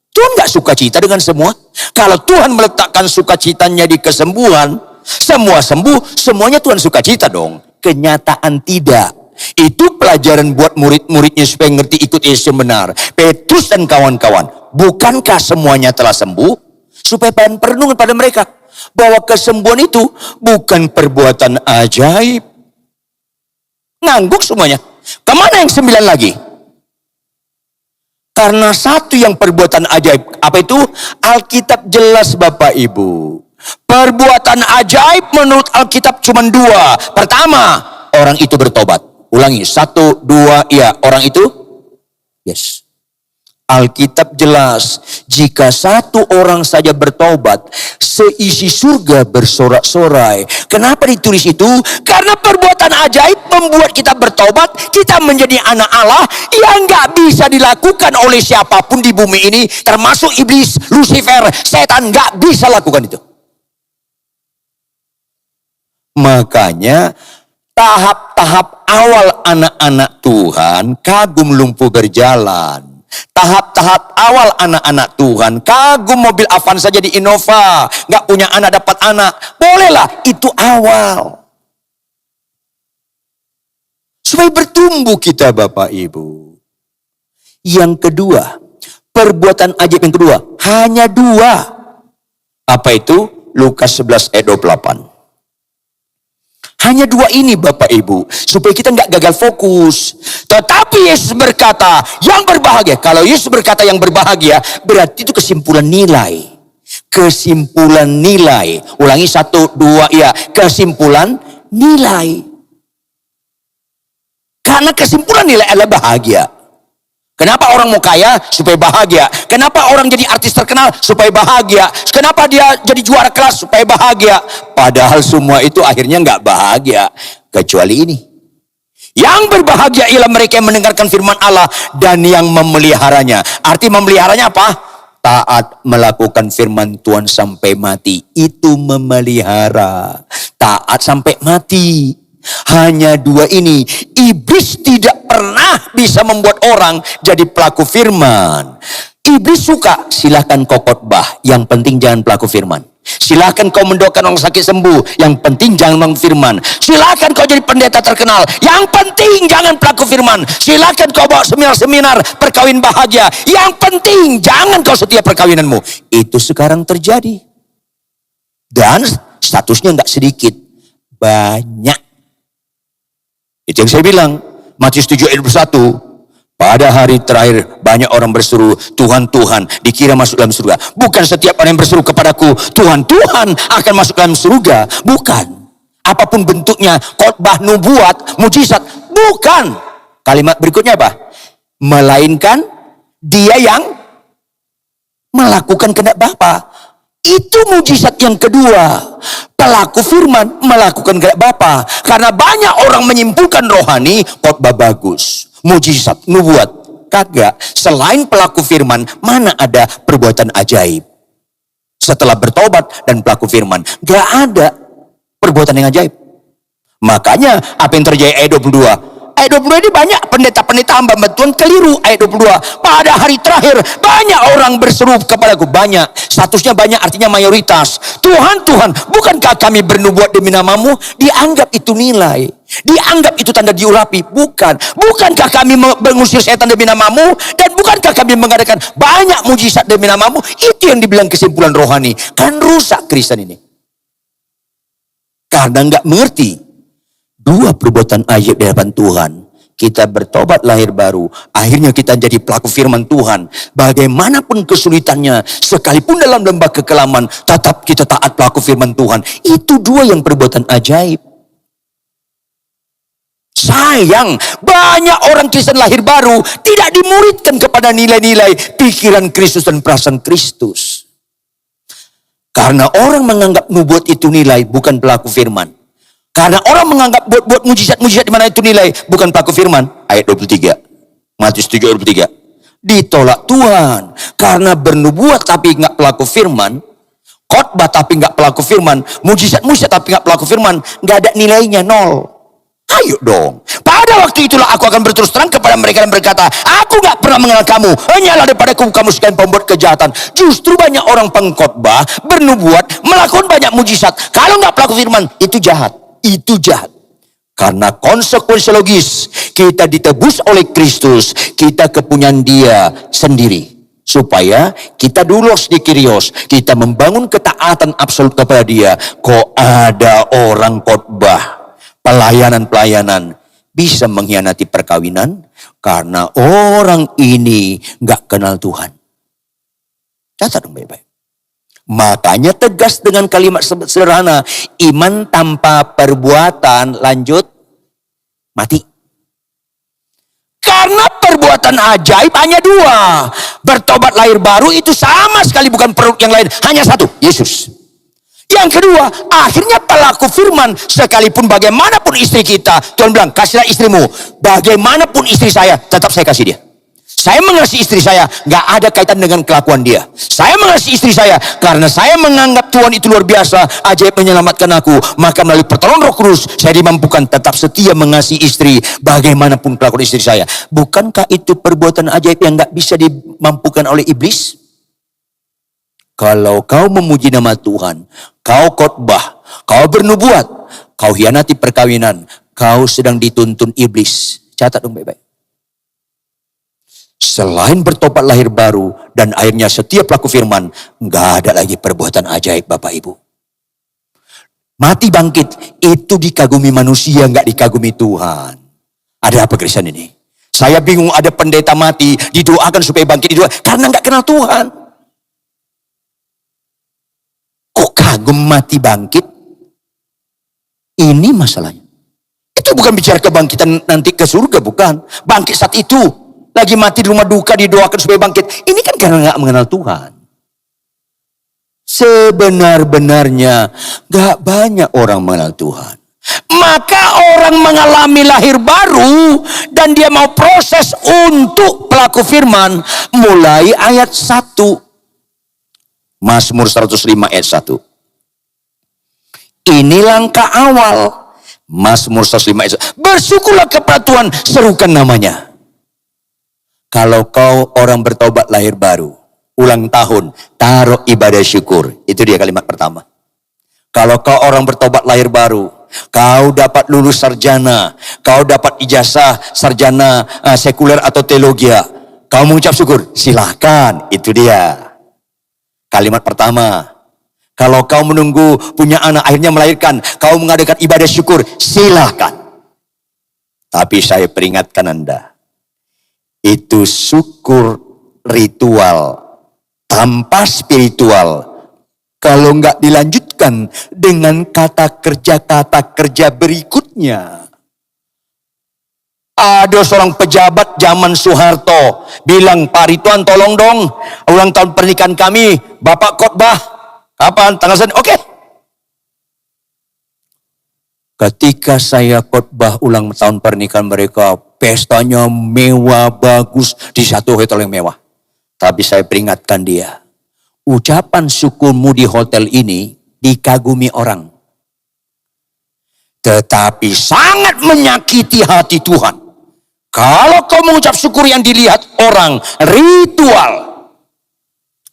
Tuhan gak sukacita dengan semua. Kalau Tuhan meletakkan sukacitanya di kesembuhan, semua sembuh, semuanya Tuhan sukacita dong. Kenyataan tidak. Itu pelajaran buat murid-muridnya supaya ngerti ikut Yesus yang benar. Petrus dan kawan-kawan, bukankah semuanya telah sembuh? Supaya bahan perenungan pada mereka bahwa kesembuhan itu bukan perbuatan ajaib. Ngangguk semuanya. Kemana yang 9 lagi? Karena satu yang perbuatan ajaib. Apa itu? Alkitab jelas Bapak Ibu. Perbuatan ajaib menurut Alkitab cuma 2. Pertama, orang itu bertobat. Ulangi, 1, 2, ya, orang itu? Yes. Alkitab jelas, jika satu orang saja bertobat, seisi surga bersorak-sorai. Kenapa ditulis itu? Karena perbuatan ajaib membuat kita bertobat, kita menjadi anak Allah yang gak bisa dilakukan oleh siapapun di bumi ini, termasuk iblis, Lucifer, setan, gak bisa lakukan itu. Makanya tahap-tahap awal anak-anak Tuhan kagum lumpuh berjalan. Tahap-tahap awal anak-anak Tuhan. Kagum mobil Avanza jadi Innova. Gak punya anak dapat anak. Bolehlah, itu awal. Supaya bertumbuh kita Bapak Ibu. Yang kedua, perbuatan ajaib yang kedua. Hanya 2. Apa itu? Lukas 11 ayat 28. Hanya 2 ini Bapak Ibu. Supaya kita nggak gagal fokus. Tetapi Yesus berkata, yang berbahagia. Kalau Yesus berkata yang berbahagia, berarti itu kesimpulan nilai. Kesimpulan nilai. Ulangi 1, 2, ya. Kesimpulan nilai. Karena kesimpulan nilai adalah bahagia. Kenapa orang mau kaya? Supaya bahagia. Kenapa orang jadi artis terkenal? Supaya bahagia. Kenapa dia jadi juara kelas? Supaya bahagia. Padahal semua itu akhirnya nggak bahagia. Kecuali ini. Yang berbahagia ialah mereka yang mendengarkan firman Allah dan yang memeliharanya. Arti memeliharanya apa? Taat melakukan firman Tuhan sampai mati. Itu memelihara. Taat sampai mati. Hanya 2 ini. Iblis tidak pernah bisa membuat orang jadi pelaku firman. Iblis suka, silahkan kau khotbah, yang penting jangan pelaku firman. Silahkan kau mendoakan orang sakit sembuh, yang penting jangan mengfirman. Silahkan kau jadi pendeta terkenal, yang penting jangan pelaku firman. Silahkan kau bawa seminar-seminar perkawin bahagia, yang penting jangan kau setia perkawinanmu. Itu sekarang terjadi. Dan statusnya enggak sedikit, banyak. Itu yang saya bilang, Matius 7 ayat 21. Pada hari terakhir banyak orang berseru, Tuhan, Tuhan, dikira masuk dalam surga. Bukan setiap orang yang berseru kepadaku, Tuhan, Tuhan, akan masuk dalam surga. Bukan. Apapun bentuknya, khotbah, nubuat, mujizat. Bukan. Kalimat berikutnya apa? Melainkan dia yang melakukan kehendak Bapa. Itu mujizat yang kedua. Pelaku firman melakukan kehendak Bapa. Karena banyak orang menyimpulkan rohani, khotbah bagus, mujizat, nubuat. Kagak. Selain pelaku firman, mana ada perbuatan ajaib? Setelah bertobat dan pelaku firman, gak ada perbuatan yang ajaib. Makanya apa yang terjadi ayat 22? Ayat 22 ini banyak pendeta-pendeta hamba Tuhan keliru. Ayat 22, pada hari terakhir banyak orang berseru kepadaku. Banyak, statusnya banyak artinya mayoritas. Tuhan, Tuhan, bukankah kami bernubuat demi namamu? Dianggap itu nilai, dianggap itu tanda diurapi. Bukankah kami mengusir setan demi namamu? Dan bukankah kami mengadakan banyak mujizat demi namamu? Itu yang dibilang kesimpulan rohani. Kan rusak Kristen ini, karena nggak mengerti 2 perbuatan ajaib di hadapan Tuhan. Kita bertobat lahir baru. Akhirnya kita jadi pelaku firman Tuhan. Bagaimanapun kesulitannya, sekalipun dalam lembah kekelaman, tetap kita taat pelaku firman Tuhan. Itu 2 yang perbuatan ajaib. Sayang, banyak orang Kristen lahir baru tidak dimuridkan kepada nilai-nilai pikiran Kristus dan perasaan Kristus. Karena orang menganggap nubuat itu nilai, bukan pelaku firman. Karena orang menganggap buat mujizat-mujizat di mana itu nilai, bukan pelaku firman. Ayat 23. Matius 7 ayat 23. Ditolak Tuhan. Karena bernubuat tapi enggak pelaku firman, khotbah tapi enggak pelaku firman, mujizat-mujizat tapi enggak pelaku firman, enggak ada nilainya, 0. Ayo dong. Pada waktu itulah aku akan berterus terang kepada mereka dan berkata, aku enggak pernah mengenal kamu. Hanyalah daripadaku kamu sekalian pembuat kejahatan. Justru banyak orang pengkhotbah, bernubuat, melakukan banyak mujizat. Kalau enggak pelaku firman, itu jahat. Itu jahat. Karena konsekuensi logis, kita ditebus oleh Kristus, kita kepunyaan Dia sendiri. Supaya kita dulos di Kyrios, kita membangun ketaatan absolut kepada Dia. Kok ada orang khotbah, pelayanan-pelayanan bisa mengkhianati perkawinan karena orang ini gak kenal Tuhan. Catat dong baik-baik. Makanya tegas dengan kalimat sederhana, iman tanpa perbuatan lanjut mati. Karena perbuatan ajaib hanya 2. Bertobat lahir baru itu sama sekali bukan produk yang lain, hanya 1, Yesus. Yang kedua, akhirnya pelaku firman, sekalipun bagaimanapun istri kita, Tuhan bilang, kasihlah istrimu. Bagaimanapun istri saya, tetap saya kasih dia. Saya mengasihi istri saya nggak ada kaitan dengan kelakuan dia. Saya mengasihi istri saya karena saya menganggap Tuhan itu luar biasa, ajaib menyelamatkan aku. Maka melalui pertolongan Roh Kudus saya dimampukan tetap setia mengasihi istri bagaimanapun kelakuan istri saya. Bukankah itu perbuatan ajaib yang nggak bisa dimampukan oleh iblis? Kalau kau memuji nama Tuhan, kau khotbah, kau bernubuat, kau hianati perkawinan, kau sedang dituntun iblis. Catat dong baik-baik. Selain bertobat lahir baru dan akhirnya setiap pelaku firman, nggak ada lagi perbuatan ajaib Bapak Ibu. Mati bangkit itu dikagumi manusia, nggak dikagumi Tuhan. Ada apa Kristen ini? Saya bingung, ada pendeta mati didoakan supaya bangkit karena nggak kenal Tuhan. Kok kagum mati bangkit? Ini masalahnya. Itu bukan bicara kebangkitan nanti ke surga, bukan. Bangkit saat itu. Lagi mati di rumah duka didoakan supaya bangkit. Ini kan karena nggak mengenal Tuhan. Sebenar-benarnya nggak banyak orang mengenal Tuhan. Maka orang mengalami lahir baru dan dia mau proses untuk pelaku firman mulai ayat 1. Mazmur 105 ayat 1. Ini langkah awal. Mazmur 105 ayat 1. Bersyukurlah kepada Tuhan, serukan namanya. Kalau kau orang bertobat lahir baru, ulang tahun, taruh ibadah syukur. Itu dia kalimat pertama. Kalau kau orang bertobat lahir baru, kau dapat lulus sarjana, kau dapat ijazah sarjana sekuler atau teologi, kau mengucap syukur, silakan. Itu dia. Kalimat pertama. Kalau kau menunggu punya anak, akhirnya melahirkan, kau mengadakan ibadah syukur, silakan. Tapi saya peringatkan Anda, itu syukur ritual tanpa spiritual. Kalau nggak dilanjutkan dengan kata kerja berikutnya. Ada seorang pejabat zaman Soeharto bilang, Pak Ridwan tolong dong, ulang tahun pernikahan kami, Bapak khotbah. Kapan? Tanggal 9. Oke. Ketika saya khotbah ulang tahun pernikahan mereka, pestanya mewah, bagus, di satu hotel yang mewah. Tapi saya peringatkan dia, ucapan syukurmu di hotel ini dikagumi orang. Tetapi sangat menyakiti hati Tuhan. Kalau kau mengucap syukur yang dilihat orang, ritual.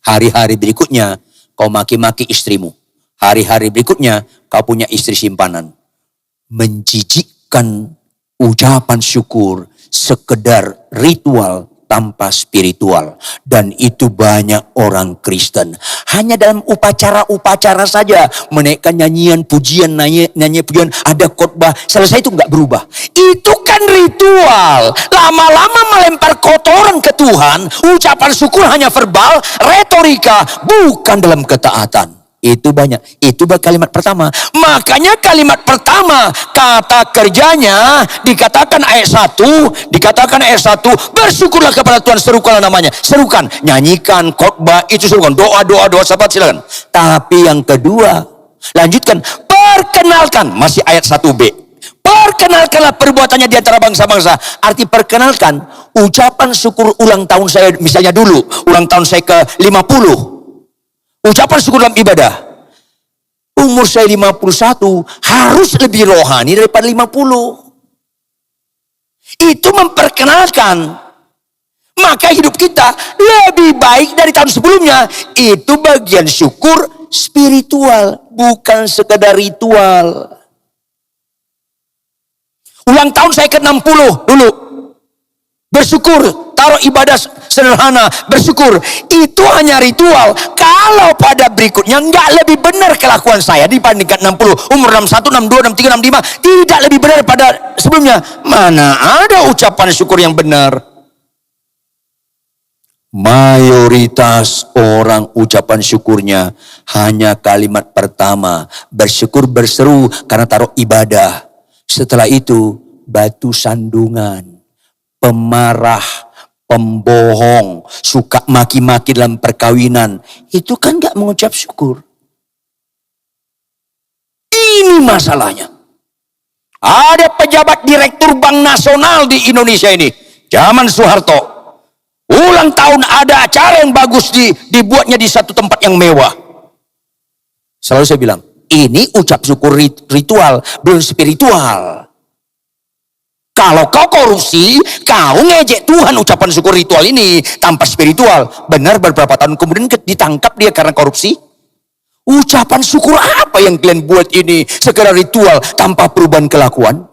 Hari-hari berikutnya, kau maki-maki istrimu. Hari-hari berikutnya, kau punya istri simpanan. Menjijikkan ucapan syukur sekedar ritual tanpa spiritual. Dan itu banyak orang Kristen. Hanya dalam upacara-upacara saja. Menaikkan nyanyian, pujian, nyanyi pujian, ada khotbah. Selesai itu nggak berubah. Itu kan ritual. Lama-lama melempar kotoran ke Tuhan. Ucapan syukur hanya verbal, retorika, bukan dalam ketaatan. Itu banyak. Itu kalimat pertama. Makanya kalimat pertama, kata kerjanya dikatakan ayat 1, bersyukurlah kepada Tuhan, serukanlah namanya. Serukan, nyanyikan, khotbah, itu serukan. Doa, sahabat silakan. Tapi yang kedua, lanjutkan, perkenalkan, masih ayat 1b. Perkenalkanlah perbuatannya di antara bangsa-bangsa. Arti perkenalkan, ucapan syukur ulang tahun saya, misalnya dulu, ulang tahun saya ke 50. Ucapan syukur dalam ibadah. Umur saya 51 harus lebih rohani daripada 50. Itu memperkenalkan. Maka hidup kita lebih baik dari tahun sebelumnya. Itu bagian syukur spiritual, bukan sekedar ritual. Ulang tahun saya ke-60 dulu. Bersyukur, taruh ibadah sederhana, bersyukur. Itu hanya ritual. Kalau pada berikutnya enggak lebih benar kelakuan saya dibandingkan 60, umur 61, 62, 63, 65, tidak lebih benar pada sebelumnya. Mana ada ucapan syukur yang benar? Mayoritas orang ucapan syukurnya hanya kalimat pertama, bersyukur berseru karena taruh ibadah. Setelah itu batu sandungan, pemarah, pembohong, suka maki-maki dalam perkawinan. Itu kan gak mengucap syukur. Ini masalahnya. Ada pejabat direktur Bank Nasional di Indonesia ini. Zaman Soeharto. Ulang tahun ada acara yang bagus dibuatnya di satu tempat yang mewah. Selalu saya bilang, ini ucap syukur ritual, belum spiritual. Kalau kau korupsi, kau ngejek Tuhan ucapan syukur ritual ini tanpa spiritual. Benar beberapa tahun kemudian ditangkap dia karena korupsi. Ucapan syukur apa yang kalian buat ini? Sekedar ritual tanpa perubahan kelakuan.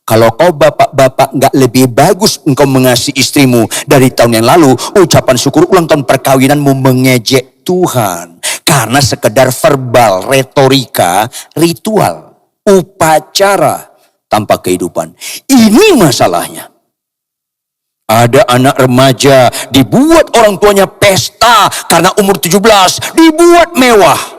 Kalau kau bapak-bapak gak lebih bagus engkau mengasihi istrimu dari tahun yang lalu, ucapan syukur ulang tahun perkawinanmu mengejek Tuhan. Karena sekedar verbal, retorika, ritual, upacara tanpa kehidupan. Ini masalahnya. Ada anak remaja dibuat orang tuanya pesta karena umur 17, dibuat mewah.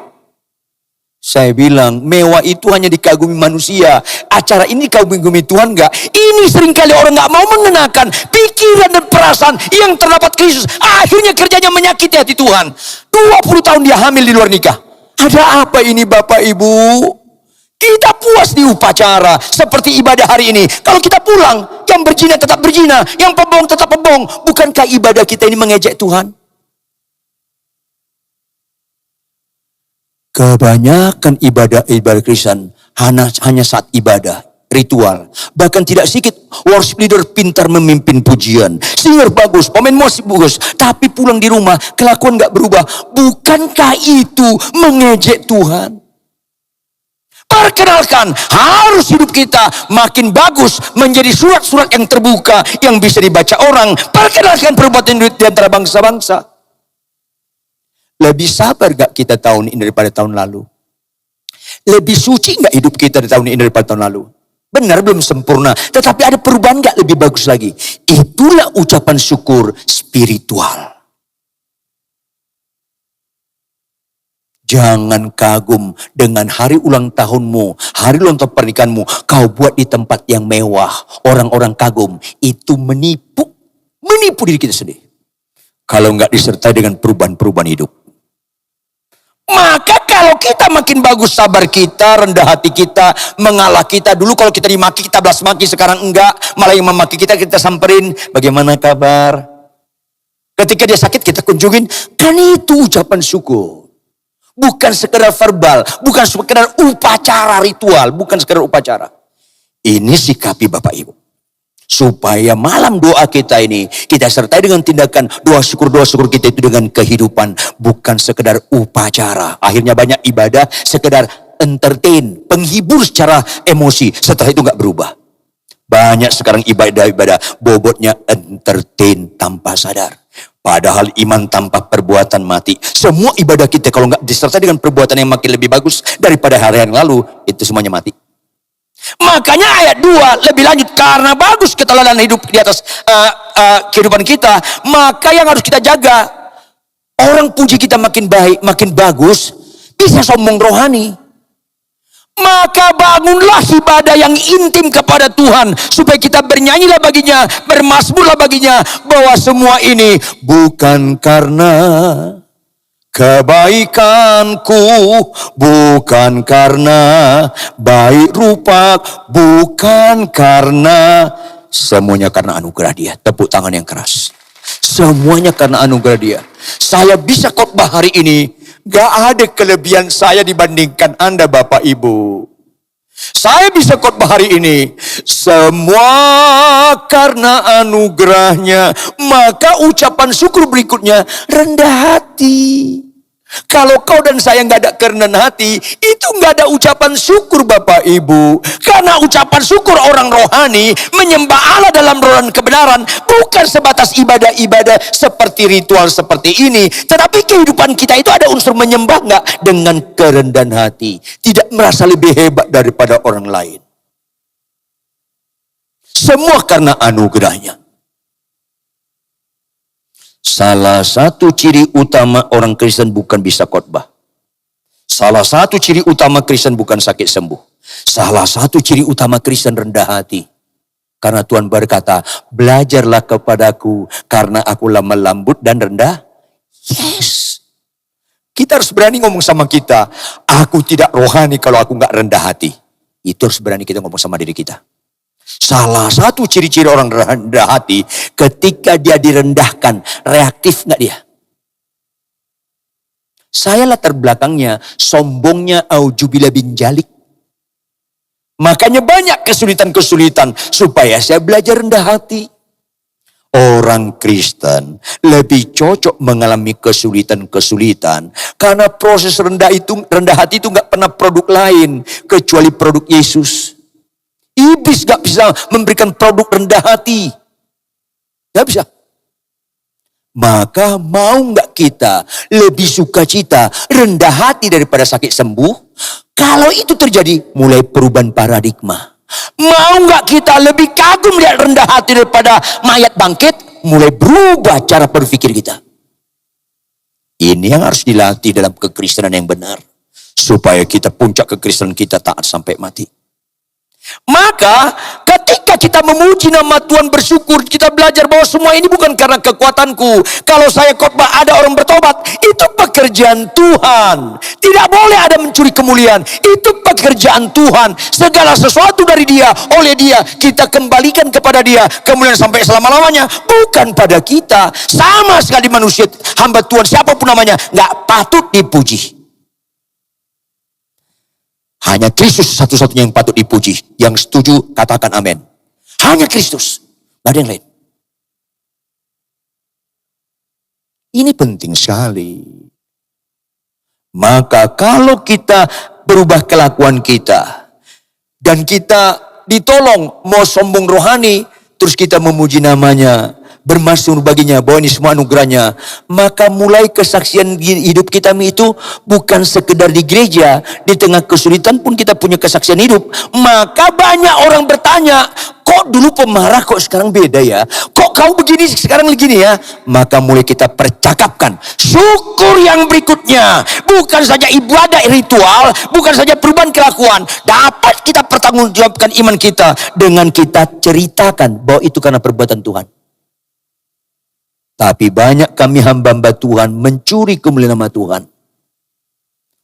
Saya bilang, mewah itu hanya dikagumi manusia. Acara ini dikagumi Tuhan enggak? Ini seringkali orang enggak mau mengenakan pikiran dan perasaan yang terdapat Kristus. Akhirnya kerjanya menyakiti hati Tuhan. 20 tahun dia hamil di luar nikah. Ada apa ini Bapak Ibu? Kita puas di upacara seperti ibadah hari ini. Kalau kita pulang, yang berzina tetap berzina, yang pembohong tetap pembohong. Bukankah ibadah kita ini mengejek Tuhan? Kebanyakan ibadah Kristen hanya saat ibadah, ritual. Bahkan tidak sedikit worship leader pintar memimpin pujian. Singer bagus, pemain musik bagus. Tapi pulang di rumah, kelakuan gak berubah. Bukankah itu mengejek Tuhan? Perkenalkan, harus hidup kita makin bagus menjadi surat-surat yang terbuka yang bisa dibaca orang. Perkenalkan perbuatan di antara bangsa-bangsa. Lebih sabar gak kita tahun ini daripada tahun lalu? Lebih suci gak hidup kita di tahun ini daripada tahun lalu? Benar belum sempurna, tetapi ada perubahan gak lebih bagus lagi? Itulah ucapan syukur spiritual. Jangan kagum dengan hari ulang tahunmu, hari ulang tahun pernikahanmu, kau buat di tempat yang mewah. Orang-orang kagum, itu menipu diri kita sendiri. Kalau nggak disertai dengan perubahan-perubahan hidup. Maka kalau kita makin bagus sabar kita, rendah hati kita, mengalah kita. Dulu kalau kita dimaki, kita belas maki, sekarang enggak. Malah yang memaki kita samperin, bagaimana kabar? Ketika dia sakit, kita kunjungin. Kan itu ucapan syukur. Bukan sekedar verbal, bukan sekedar upacara ritual, bukan sekedar upacara. Ini sikapi Bapak Ibu. Supaya malam doa kita ini, kita sertai dengan tindakan doa syukur kita itu dengan kehidupan. Bukan sekedar upacara. Akhirnya banyak ibadah, sekedar entertain, penghibur secara emosi. Setelah itu gak berubah. Banyak sekarang ibadah-ibadah bobotnya entertain tanpa sadar. Padahal iman tanpa perbuatan mati. Semua ibadah kita kalau nggak disertai dengan perbuatan yang makin lebih bagus daripada hari yang lalu, itu semuanya mati. Makanya ayat 2 lebih lanjut, karena bagus keteladanan hidup di atas kehidupan kita, maka yang harus kita jaga, orang puji kita makin baik, makin bagus, bisa sombong rohani. Maka bangunlah ibadah yang intim kepada Tuhan, supaya kita bernyanyilah baginya, bermazmurlah baginya, bahwa semua ini bukan karena kebaikanku, bukan karena baik rupa, bukan karena, semuanya karena anugerah Dia. Tepuk tangan yang keras. Semuanya karena anugerah Dia. Saya bisa khotbah hari ini, gak ada kelebihan saya dibandingkan Anda Bapak Ibu. Saya bisa khotbah hari ini, semua karena anugerahnya. Maka ucapan syukur berikutnya, rendah hati. Kalau kau dan saya nggak ada kerendahan hati, itu nggak ada ucapan syukur Bapak Ibu. Karena ucapan syukur orang rohani menyembah Allah dalam roh dan kebenaran, bukan sebatas ibadah-ibadah seperti ritual seperti ini, tetapi kehidupan kita itu ada unsur menyembah nggak, dengan kerendahan hati, tidak merasa lebih hebat daripada orang lain. Semua karena anugerahnya. Salah satu ciri utama orang Kristen bukan bisa khotbah. Salah satu ciri utama Kristen bukan sakit sembuh. Salah satu ciri utama Kristen rendah hati. Karena Tuhan berkata, belajarlah kepadaku karena aku lemah lembut dan rendah. Yes. Kita harus berani ngomong sama kita, aku tidak rohani kalau aku gak rendah hati. Itu harus berani kita ngomong sama diri kita. Salah satu ciri-ciri orang rendah hati, ketika dia direndahkan, reaktif nggak dia? Saya latar belakangnya, sombongnya Auzubillah bin Jalik. Makanya banyak kesulitan-kesulitan, supaya saya belajar rendah hati. Orang Kristen lebih cocok mengalami kesulitan-kesulitan, karena proses rendah hati itu nggak pernah produk lain, kecuali produk Yesus. Iblis gak bisa memberikan produk rendah hati. Gak bisa. Maka mau gak kita lebih sukacita rendah hati daripada sakit sembuh? Kalau itu terjadi, mulai perubahan paradigma. Mau gak kita lebih kagum lihat rendah hati daripada mayat bangkit? Mulai berubah cara berpikir kita. Ini yang harus dilatih dalam kekristenan yang benar. Supaya kita puncak kekristenan kita taat sampai mati. Maka ketika kita memuji nama Tuhan, bersyukur, kita belajar bahwa semua ini bukan karena kekuatanku. Kalau saya khotbah ada orang bertobat, itu pekerjaan Tuhan. Tidak boleh ada mencuri kemuliaan, itu pekerjaan Tuhan. Segala sesuatu dari Dia, oleh Dia, kita kembalikan kepada Dia. Kemuliaan sampai selama-lamanya bukan pada kita. Sama sekali manusia, hamba Tuhan siapapun namanya, gak patut dipuji. Hanya Kristus satu-satunya yang patut dipuji. Yang setuju katakan amin. Hanya Kristus, gak ada yang lain. Ini penting sekali. Maka kalau kita berubah kelakuan kita, dan kita ditolong mau sombong rohani, terus kita memuji namanya, bermasyhur baginya bahwa ini semua anugerahnya, maka mulai kesaksian hidup kita itu bukan sekedar di gereja, di tengah kesulitan pun kita punya kesaksian hidup. Maka banyak orang bertanya, kok dulu pemarah kok sekarang beda ya, kok kau begini sekarang begini ya. Maka mulai kita percakapkan syukur yang berikutnya, bukan saja ibadah ritual, bukan saja perubahan kelakuan, dapat kita pertanggungjawabkan iman kita dengan kita ceritakan bahwa itu karena perbuatan Tuhan. Tapi banyak kami hamba-hamba Tuhan mencuri kemuliaan nama Tuhan.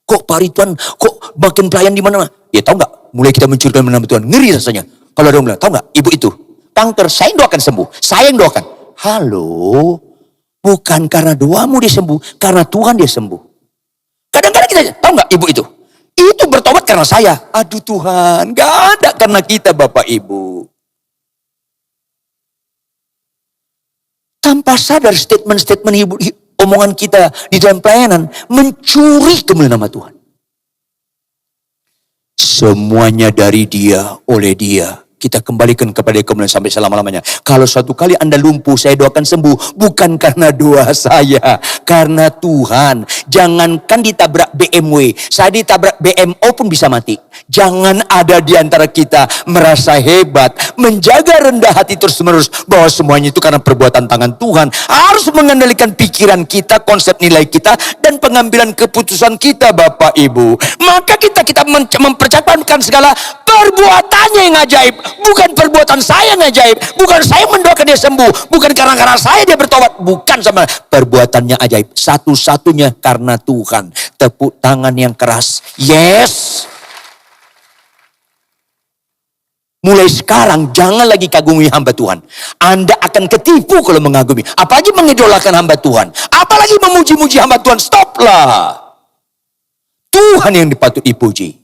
Kok Pak Ridwan, kok makin pelayan di mana? Ya tahu nggak? Mulai kita mencuri kemuliaan nama Tuhan, ngeri rasanya. Kalau ada orang bilang, tahu nggak? Ibu itu kanker, saya yang doakan sembuh, saya yang doakan. Halo, bukan karena doamu dia sembuh, karena Tuhan dia sembuh. Kadang-kadang kita tahu nggak ibu itu bertobat karena saya. Aduh Tuhan, nggak ada karena kita Bapak Ibu. Tanpa sadar statement-statement omongan kita di dalam pelayanan mencuri kemuliaan nama Tuhan. Semuanya dari Dia, oleh Dia. Kita kembalikan kepada kemuliaan sampai selama-lamanya. Kalau suatu kali Anda lumpuh, saya doakan sembuh. Bukan karena doa saya, karena Tuhan. Jangankan ditabrak BMW, saya ditabrak BMO pun bisa mati. Jangan ada di antara kita merasa hebat, menjaga rendah hati terus-menerus bahwa semuanya itu karena perbuatan tangan Tuhan. Harus mengendalikan pikiran kita, konsep nilai kita, dan pengambilan keputusan kita Bapak Ibu. Maka kita mempercakapkan segala perbuatannya yang ajaib. Bukan perbuatan saya yang ajaib. Bukan saya mendoakan dia sembuh. Bukan karena saya dia bertobat. Bukan sama perbuatannya ajaib. Satu-satunya karena Tuhan. Tepuk tangan yang keras. Yes. Mulai sekarang jangan lagi kagumi hamba Tuhan. Anda akan ketipu kalau mengagumi. Apalagi mengidolakan hamba Tuhan. Apalagi memuji-muji hamba Tuhan. Stoplah. Tuhan yang dipatut dipuji.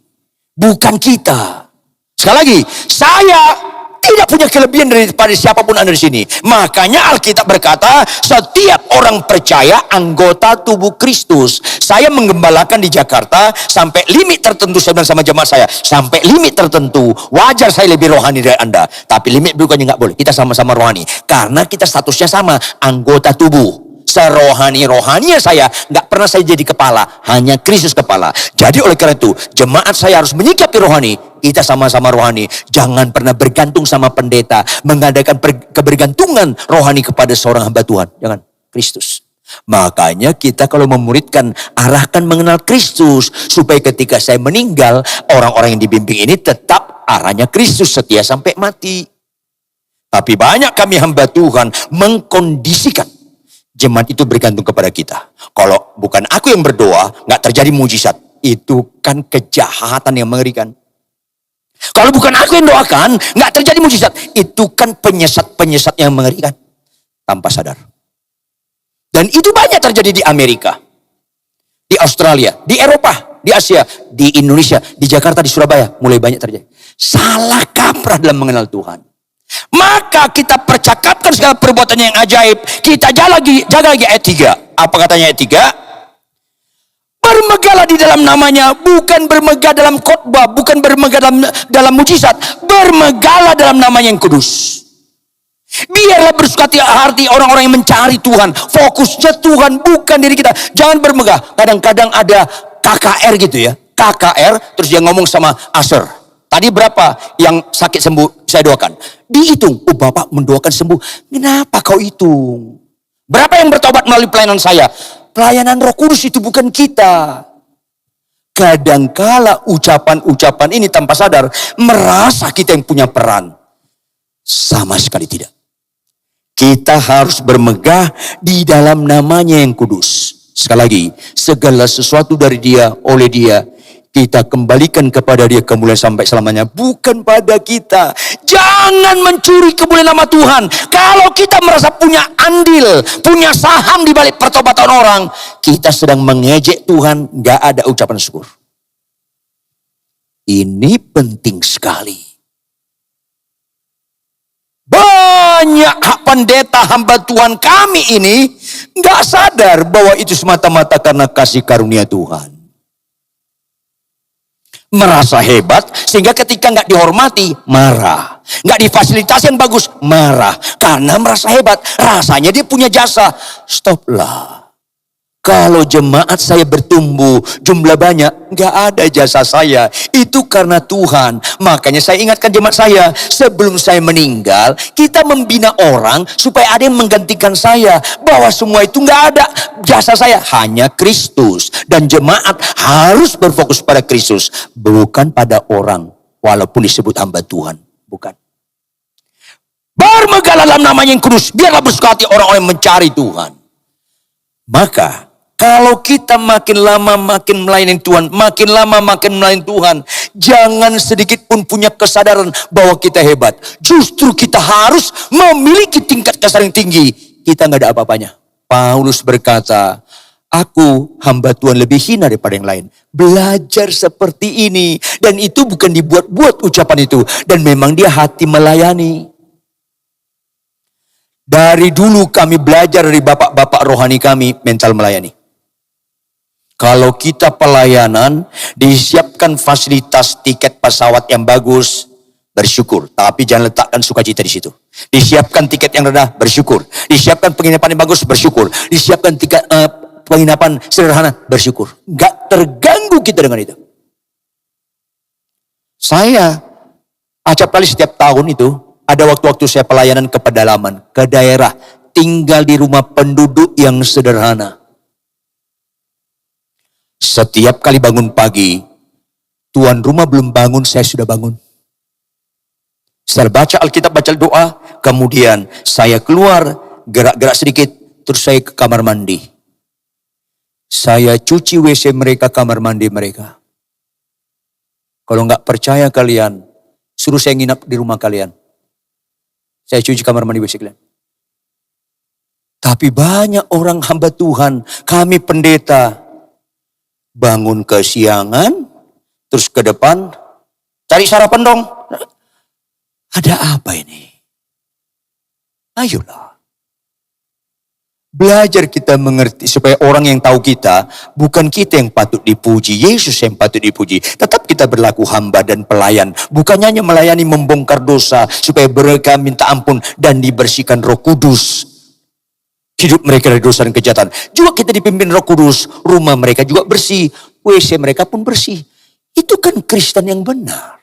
Bukan kita. Sekali lagi, saya tidak punya kelebihan daripada siapapun Anda di sini. Makanya Alkitab berkata, setiap orang percaya anggota tubuh Kristus. Saya menggembalakan di Jakarta sampai limit tertentu, saya bilang sama jemaat saya, sampai limit tertentu. Wajar saya lebih rohani dari Anda, tapi limit bukannya nggak boleh. Kita sama-sama rohani, karena kita statusnya sama, anggota tubuh. Serohani-rohaninya saya, nggak pernah saya jadi kepala, hanya Kristus kepala. Jadi oleh karena itu, jemaat saya harus menyikapi rohani. Kita sama-sama rohani. Jangan pernah bergantung sama pendeta, mengadakan kebergantungan rohani kepada seorang hamba Tuhan. Jangan, Kristus. Makanya kita kalau memuridkan, arahkan mengenal Kristus, supaya ketika saya meninggal, orang-orang yang dibimbing ini tetap arahnya Kristus, setia sampai mati. Tapi banyak kami hamba Tuhan mengkondisikan jemaat itu bergantung kepada kita. Kalau bukan aku yang berdoa, nggak terjadi mujizat. Itu kan kejahatan yang mengerikan. Kalau bukan aku yang doakan, nggak terjadi mujizat. Itu kan penyesat-penyesat yang mengerikan tanpa sadar. Dan itu banyak terjadi di Amerika, di Australia, di Eropa, di Asia, di Indonesia, di Jakarta, di Surabaya. Mulai banyak terjadi. Salah kaprah dalam mengenal Tuhan. Maka kita percakapkan segala perbuatannya yang ajaib. Kita jaga lagi ayat 3. Apa katanya ayat 3? Bermegahlah di dalam namanya, bukan bermegah dalam khotbah, bukan bermegah dalam mujizat, bermegahlah dalam namanya yang kudus. Biarlah bersuka hati orang-orang yang mencari Tuhan. Fokusnya Tuhan, bukan diri kita. Jangan bermegah. Kadang-kadang ada KKR gitu ya, KKR, terus dia ngomong sama Aser, tadi berapa yang sakit sembuh saya doakan? Dihitung. Oh, Bapak mendoakan sembuh. Kenapa kau hitung? Berapa yang bertobat melalui pelayanan saya? Pelayanan Roh Kudus itu bukan kita. Kadangkala ucapan-ucapan ini tanpa sadar merasa kita yang punya peran. Sama sekali tidak. Kita harus bermegah di dalam namanya yang kudus. Sekali lagi, segala sesuatu dari dia, oleh dia, kita kembalikan kepada dia kemuliaan sampai selamanya. Bukan pada kita. Jangan mencuri kemuliaan nama Tuhan. Kalau kita merasa punya andil, punya saham di balik pertobatan orang, kita sedang mengejek Tuhan, gak ada ucapan syukur. Ini penting sekali. Banyak pendeta hamba Tuhan kami ini gak sadar bahwa itu semata-mata karena kasih karunia Tuhan. Merasa hebat sehingga ketika nggak dihormati marah, nggak difasilitasi yang bagus marah karena merasa hebat, rasanya dia punya jasa. Stoplah. Kalau jemaat saya bertumbuh jumlah banyak, nggak ada jasa saya, itu karena Tuhan. Makanya saya ingatkan jemaat saya, sebelum saya meninggal kita membina orang supaya ada yang menggantikan saya, bahwa semua itu nggak ada jasa saya, hanya Kristus. Dan jemaat harus berfokus pada Kristus, bukan pada orang, walaupun disebut hamba Tuhan, bukan. Bermegahlah dalam namanya yang kudus, biarlah bersuka hati orang-orang yang mencari Tuhan. Maka kalau kita makin lama makin melayani Tuhan, makin lama makin melayani Tuhan, jangan sedikit pun punya kesadaran bahwa kita hebat. Justru kita harus memiliki tingkat kesadaran yang tinggi. Kita nggak ada apa-apanya. Paulus berkata, aku hamba Tuhan lebih hina daripada yang lain. Belajar seperti ini. Dan itu bukan dibuat-buat ucapan itu. Dan memang dia hati melayani. Dari dulu kami belajar dari bapak-bapak rohani kami mental melayani. Kalau kita pelayanan, disiapkan fasilitas tiket pesawat yang bagus, bersyukur. Tapi jangan letakkan sukacita di situ. Disiapkan tiket yang rendah, bersyukur. Disiapkan penginapan yang bagus, bersyukur. Disiapkan tiket penginapan sederhana, bersyukur. Gak terganggu kita dengan itu. Saya acap kali setiap tahun itu, ada waktu-waktu saya pelayanan ke pedalaman, ke daerah, tinggal di rumah penduduk yang sederhana. Setiap kali bangun pagi, tuan rumah belum bangun, saya sudah bangun. Saya baca Alkitab, baca doa, kemudian saya keluar, gerak-gerak sedikit, terus saya ke kamar mandi. Saya cuci WC mereka, kamar mandi mereka. Kalau nggak percaya kalian, suruh saya nginap di rumah kalian. Saya cuci kamar mandi WC kalian. Tapi banyak orang hamba Tuhan, kami pendeta, bangun kesiangan, terus ke depan, cari sarapan dong. Ada apa ini? Ayolah. Belajar kita mengerti, supaya orang yang tahu kita, bukan kita yang patut dipuji, Yesus yang patut dipuji. Tetap kita berlaku hamba dan pelayan. Bukan hanya melayani membongkar dosa, supaya mereka minta ampun dan dibersihkan Roh Kudus. Hidup mereka dari dosa dan kejahatan. Juga kita dipimpin Roh Kudus, rumah mereka juga bersih, WC mereka pun bersih. Itu kan Kristen yang benar.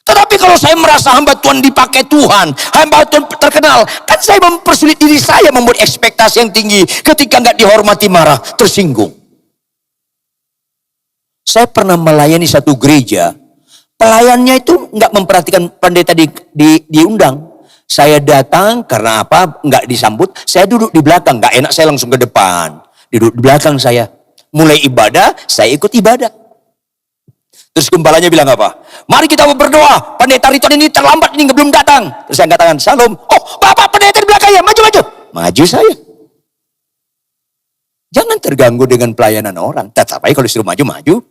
Tetapi kalau saya merasa hamba Tuhan dipakai Tuhan, hamba Tuhan terkenal, kan saya mempersulit diri saya, membuat ekspektasi yang tinggi. Ketika nggak dihormati, marah, tersinggung. Saya pernah melayani satu gereja, pelayannya itu nggak memperhatikan pendeta diundang. Saya datang karena apa? Nggak disambut. Saya duduk di belakang. Nggak enak, saya langsung ke depan. Duduk di belakang saya. Mulai ibadah, saya ikut ibadah. Terus gembalanya bilang apa? Mari kita berdoa, pendeta Rituan ini terlambat, ini belum datang. Terus saya katakan, Salam, oh Bapak pendeta di belakang ya, maju. Maju saya. Jangan terganggu dengan pelayanan orang. Tetapi kalau disuruh maju.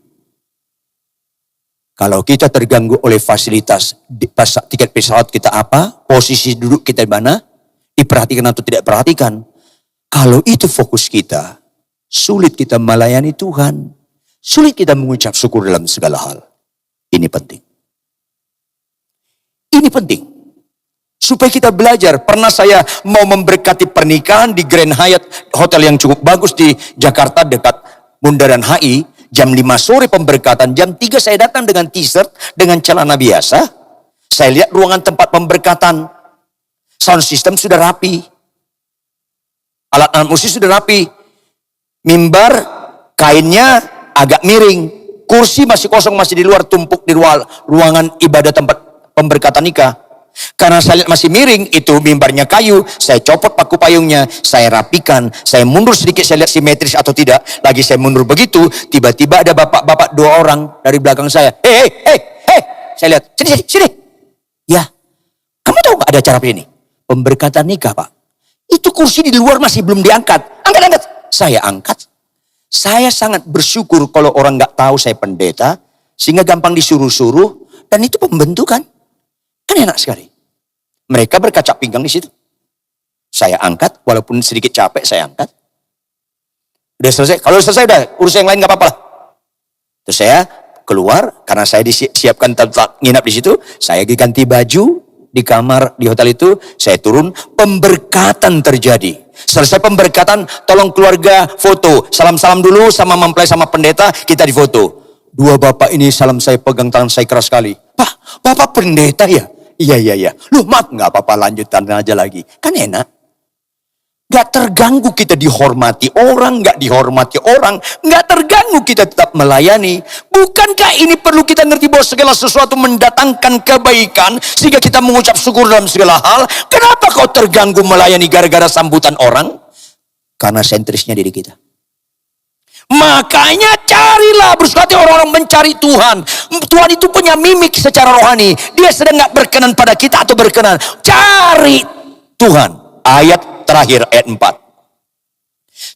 Kalau kita terganggu oleh fasilitas, tiket pesawat kita apa, posisi duduk kita di mana, diperhatikan atau tidak perhatikan. Kalau itu fokus kita, sulit kita melayani Tuhan. Sulit kita mengucap syukur dalam segala hal. Ini penting. Ini penting. Supaya kita belajar. Pernah saya mau memberkati pernikahan di Grand Hyatt, hotel yang cukup bagus di Jakarta dekat Bundaran HI. Jam 5 sore pemberkatan, jam 3 saya datang dengan t-shirt, dengan celana biasa. Saya lihat ruangan tempat pemberkatan. Sound system sudah rapi. Alat-alat musik sudah rapi. Mimbar, kainnya agak miring. Kursi masih kosong, masih di luar, tumpuk di ruangan ibadah tempat pemberkatan nikah. Karena saya lihat masih miring, itu mimbarnya kayu, saya copot paku payungnya, saya rapikan, saya mundur sedikit, saya lihat simetris atau tidak. Lagi saya mundur begitu, tiba-tiba ada bapak-bapak 2 orang dari belakang saya. Hei, saya lihat, sini. Ya, kamu tahu gak ada acara ini? Pemberkatan nikah, Pak. Itu kursi di luar masih belum diangkat. Angkat. Saya angkat. Saya sangat bersyukur kalau orang gak tahu saya pendeta, sehingga gampang disuruh-suruh, dan itu pembentukan. Kan enak sekali. Mereka berkaca pinggang di situ. Saya angkat, walaupun sedikit capek saya angkat. Udah selesai. Kalau selesai udah, urus yang lain gak apa-apa lah. Terus saya keluar, karena saya disiapkan tempat nginap di situ. Saya ganti baju di kamar di hotel itu. Saya turun, pemberkatan terjadi. Selesai pemberkatan, tolong keluarga foto. Salam-salam dulu sama mempelai sama pendeta, kita difoto. 2 bapak ini salam saya, pegang tangan saya keras sekali. Pak, Bapak pendeta ya? Iya. Loh maaf, gak apa-apa, lanjutan aja lagi. Kan enak. Gak terganggu kita dihormati orang, gak dihormati orang. Gak terganggu kita tetap melayani. Bukankah ini perlu kita ngerti bahwa segala sesuatu mendatangkan kebaikan, sehingga kita mengucap syukur dalam segala hal. Kenapa kau terganggu melayani gara-gara sambutan orang? Karena sentrisnya diri kita. Makanya carilah, bersuka hati orang-orang mencari Tuhan. Tuhan itu punya mimik secara rohani. Dia sedang gak berkenan pada kita atau berkenan. Cari Tuhan. Ayat terakhir, ayat 4.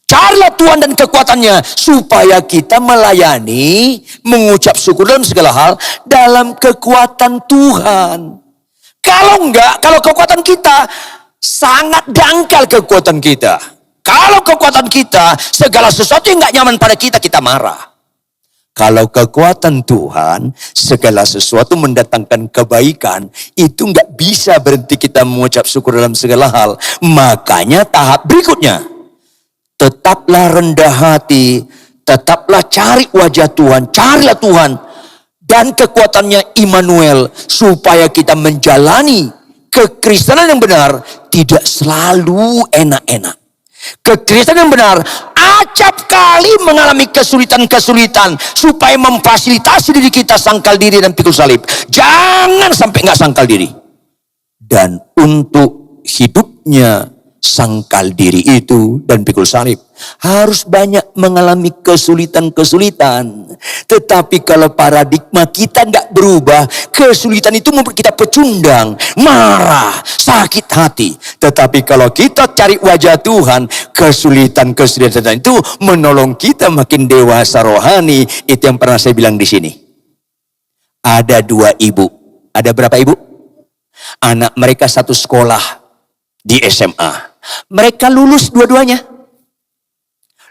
Carilah Tuhan dan kekuatannya, supaya kita melayani, mengucap syukur dalam segala hal, dalam kekuatan Tuhan. Kalau enggak, kalau kekuatan kita, sangat dangkal kekuatan kita. Kalau kekuatan kita, segala sesuatu yang gak nyaman pada kita, kita marah. Kalau kekuatan Tuhan, segala sesuatu mendatangkan kebaikan, itu gak bisa berhenti kita mengucap syukur dalam segala hal. Makanya tahap berikutnya, tetaplah rendah hati, tetaplah cari wajah Tuhan, carilah Tuhan dan kekuatannya Immanuel, supaya kita menjalani kekristenan yang benar, tidak selalu enak-enak. Kekristenan yang benar acap kali mengalami kesulitan-kesulitan, supaya memfasilitasi diri kita sangkal diri dan pikul salib. Jangan sampai gak sangkal diri. Dan untuk hidupnya sangkal diri itu dan pikul salib, harus banyak mengalami kesulitan-kesulitan. Tetapi kalau paradigma kita gak berubah, kesulitan itu membuat kita pecundang, marah, sakit hati. Tetapi kalau kita cari wajah Tuhan, kesulitan-kesulitan itu menolong kita makin dewasa rohani. Itu yang pernah saya bilang di sini. Ada 2 ibu. Ada berapa ibu? Anak mereka satu sekolah di SMA. Mereka lulus dua-duanya.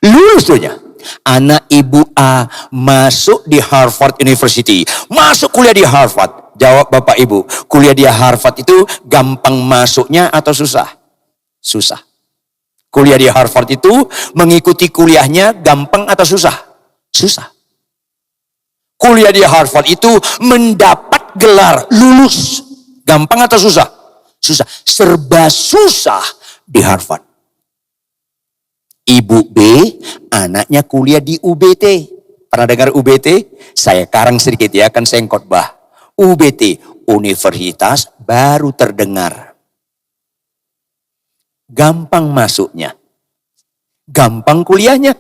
Lulus dua-duanya. Anak ibu A masuk di Harvard University. Masuk kuliah di Harvard. Jawab bapak ibu, kuliah di Harvard itu gampang masuknya atau susah? Susah. Kuliah di Harvard itu mengikuti kuliahnya gampang atau susah? Susah. Kuliah di Harvard itu mendapat gelar lulus gampang atau susah? Susah. Serba susah di Harvard. Ibu B, anaknya kuliah di UBT. Pernah dengar UBT? Saya karang sedikit ya, kan saya khotbah. UBT, Universitas Baru Terdengar. Gampang masuknya. Gampang kuliahnya.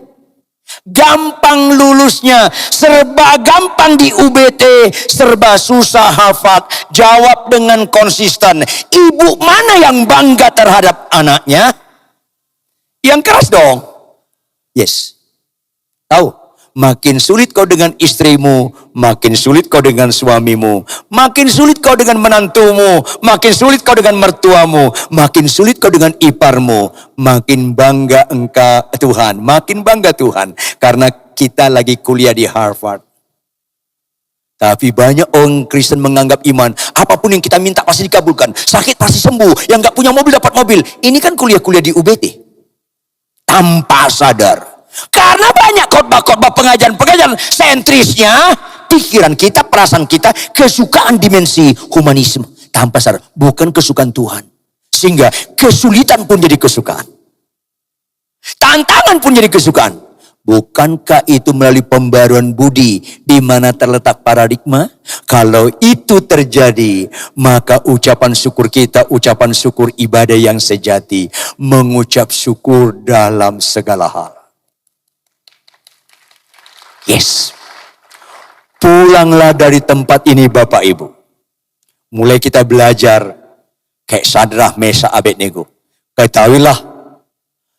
gampang lulusnya, serba gampang di UBT, serba susah hafal. Jawab dengan konsisten. Ibu mana yang bangga terhadap anaknya? Yang keras dong. Yes. Tahu? Makin sulit kau dengan istrimu, makin sulit kau dengan suamimu, makin sulit kau dengan menantumu, makin sulit kau dengan mertuamu, makin sulit kau dengan iparmu, makin bangga engkau Tuhan, makin bangga Tuhan. Karena kita lagi kuliah di Harvard. Tapi banyak orang Kristen menganggap iman, apapun yang kita minta pasti dikabulkan, sakit pasti sembuh, yang gak punya mobil dapat mobil. Ini kan kuliah-kuliah di UBT. Tanpa sadar. Karena banyak khotbah-khotbah pengajaran sentrisnya, pikiran kita, perasaan kita, kesukaan dimensi humanisme. Tanpa sadar, bukan kesukaan Tuhan. Sehingga kesulitan pun jadi kesukaan. Tantangan pun jadi kesukaan. Bukankah itu melalui pembaruan budi di mana terletak paradigma? Kalau itu terjadi, maka ucapan syukur kita, ucapan syukur ibadah yang sejati, mengucap syukur dalam segala hal. Yes. Pulanglah dari tempat ini Bapak Ibu. Mulai kita belajar kayak Sadrah, Mesa, Abednego. Ketahuilah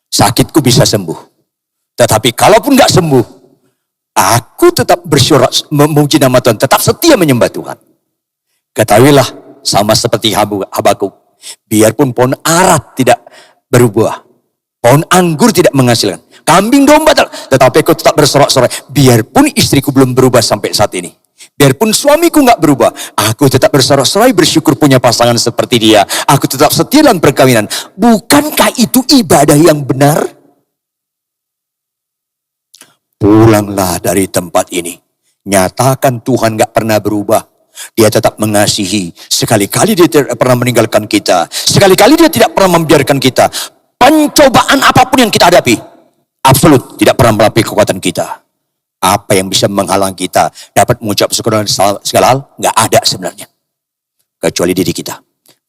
sakitku bisa sembuh. Tetapi kalaupun gak sembuh, aku tetap bersorak memuji nama Tuhan, tetap setia menyembah Tuhan. Ketahuilah sama seperti Habakuk, biarpun pohon ara tidak berbuah, pohon anggur tidak menghasilkan, kambing domba, tetapi aku tetap bersorak-sorai. Biarpun istriku belum berubah sampai saat ini, biarpun suamiku gak berubah, aku tetap bersorak-sorai bersyukur punya pasangan seperti dia. Aku tetap setia dalam perkawinan. Bukankah itu ibadah yang benar? Pulanglah dari tempat ini. Nyatakan Tuhan gak pernah berubah. Dia tetap mengasihi. Sekali-kali dia tidak pernah meninggalkan kita. Sekali-kali dia tidak pernah membiarkan kita. Pencobaan apapun yang kita hadapi, absolut tidak pernah melampaui kekuatan kita. Apa yang bisa menghalang kita dapat mengucap syukur dengan segala hal? Gak ada sebenarnya. Kecuali diri kita.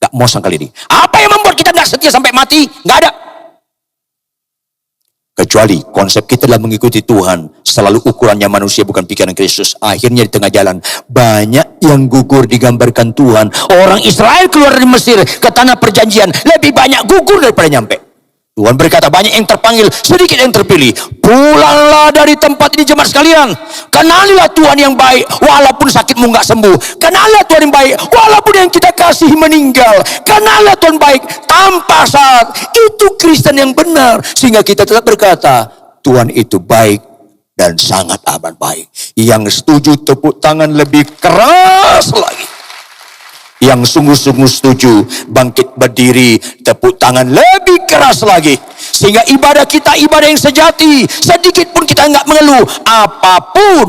Gak mau sangkal diri. Apa yang membuat kita gak setia sampai mati? Gak ada. Kecuali konsep kita adalah mengikuti Tuhan. Selalu ukurannya manusia bukan pikiran Kristus. Akhirnya di tengah jalan banyak yang gugur digambarkan Tuhan. Orang Israel keluar dari Mesir ke tanah perjanjian lebih banyak gugur daripada nyampe. Tuhan berkata banyak yang terpanggil, sedikit yang terpilih. Pulanglah dari tempat ini jemaat sekalian. Kenalilah Tuhan yang baik walaupun sakitmu gak sembuh. Kenalilah Tuhan yang baik walaupun yang kita kasih meninggal. Kenalilah Tuhan baik tanpa syarat. Itu Kristen yang benar. Sehingga kita tetap berkata Tuhan itu baik dan sangat amat baik. Yang setuju tepuk tangan lebih keras lagi. Yang sungguh-sungguh setuju bangkit berdiri, tepuk tangan lebih keras lagi. Sehingga ibadah kita ibadah yang sejati. Sedikit pun kita enggak mengeluh apapun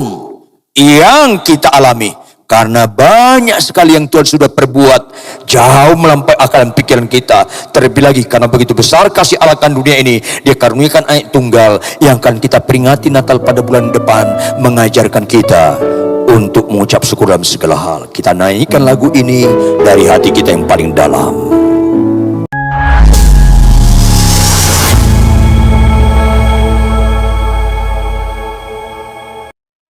yang kita alami. Karena banyak sekali yang Tuhan sudah perbuat jauh melampaui akal dan pikiran kita. Terlebih lagi karena begitu besar kasih Allah akan dunia ini, Dia karuniakan anak tunggal yang akan kita peringati Natal pada bulan depan, mengajarkan kita untuk mengucap syukur dalam segala hal. Kita naikkan lagu ini dari hati kita yang paling dalam.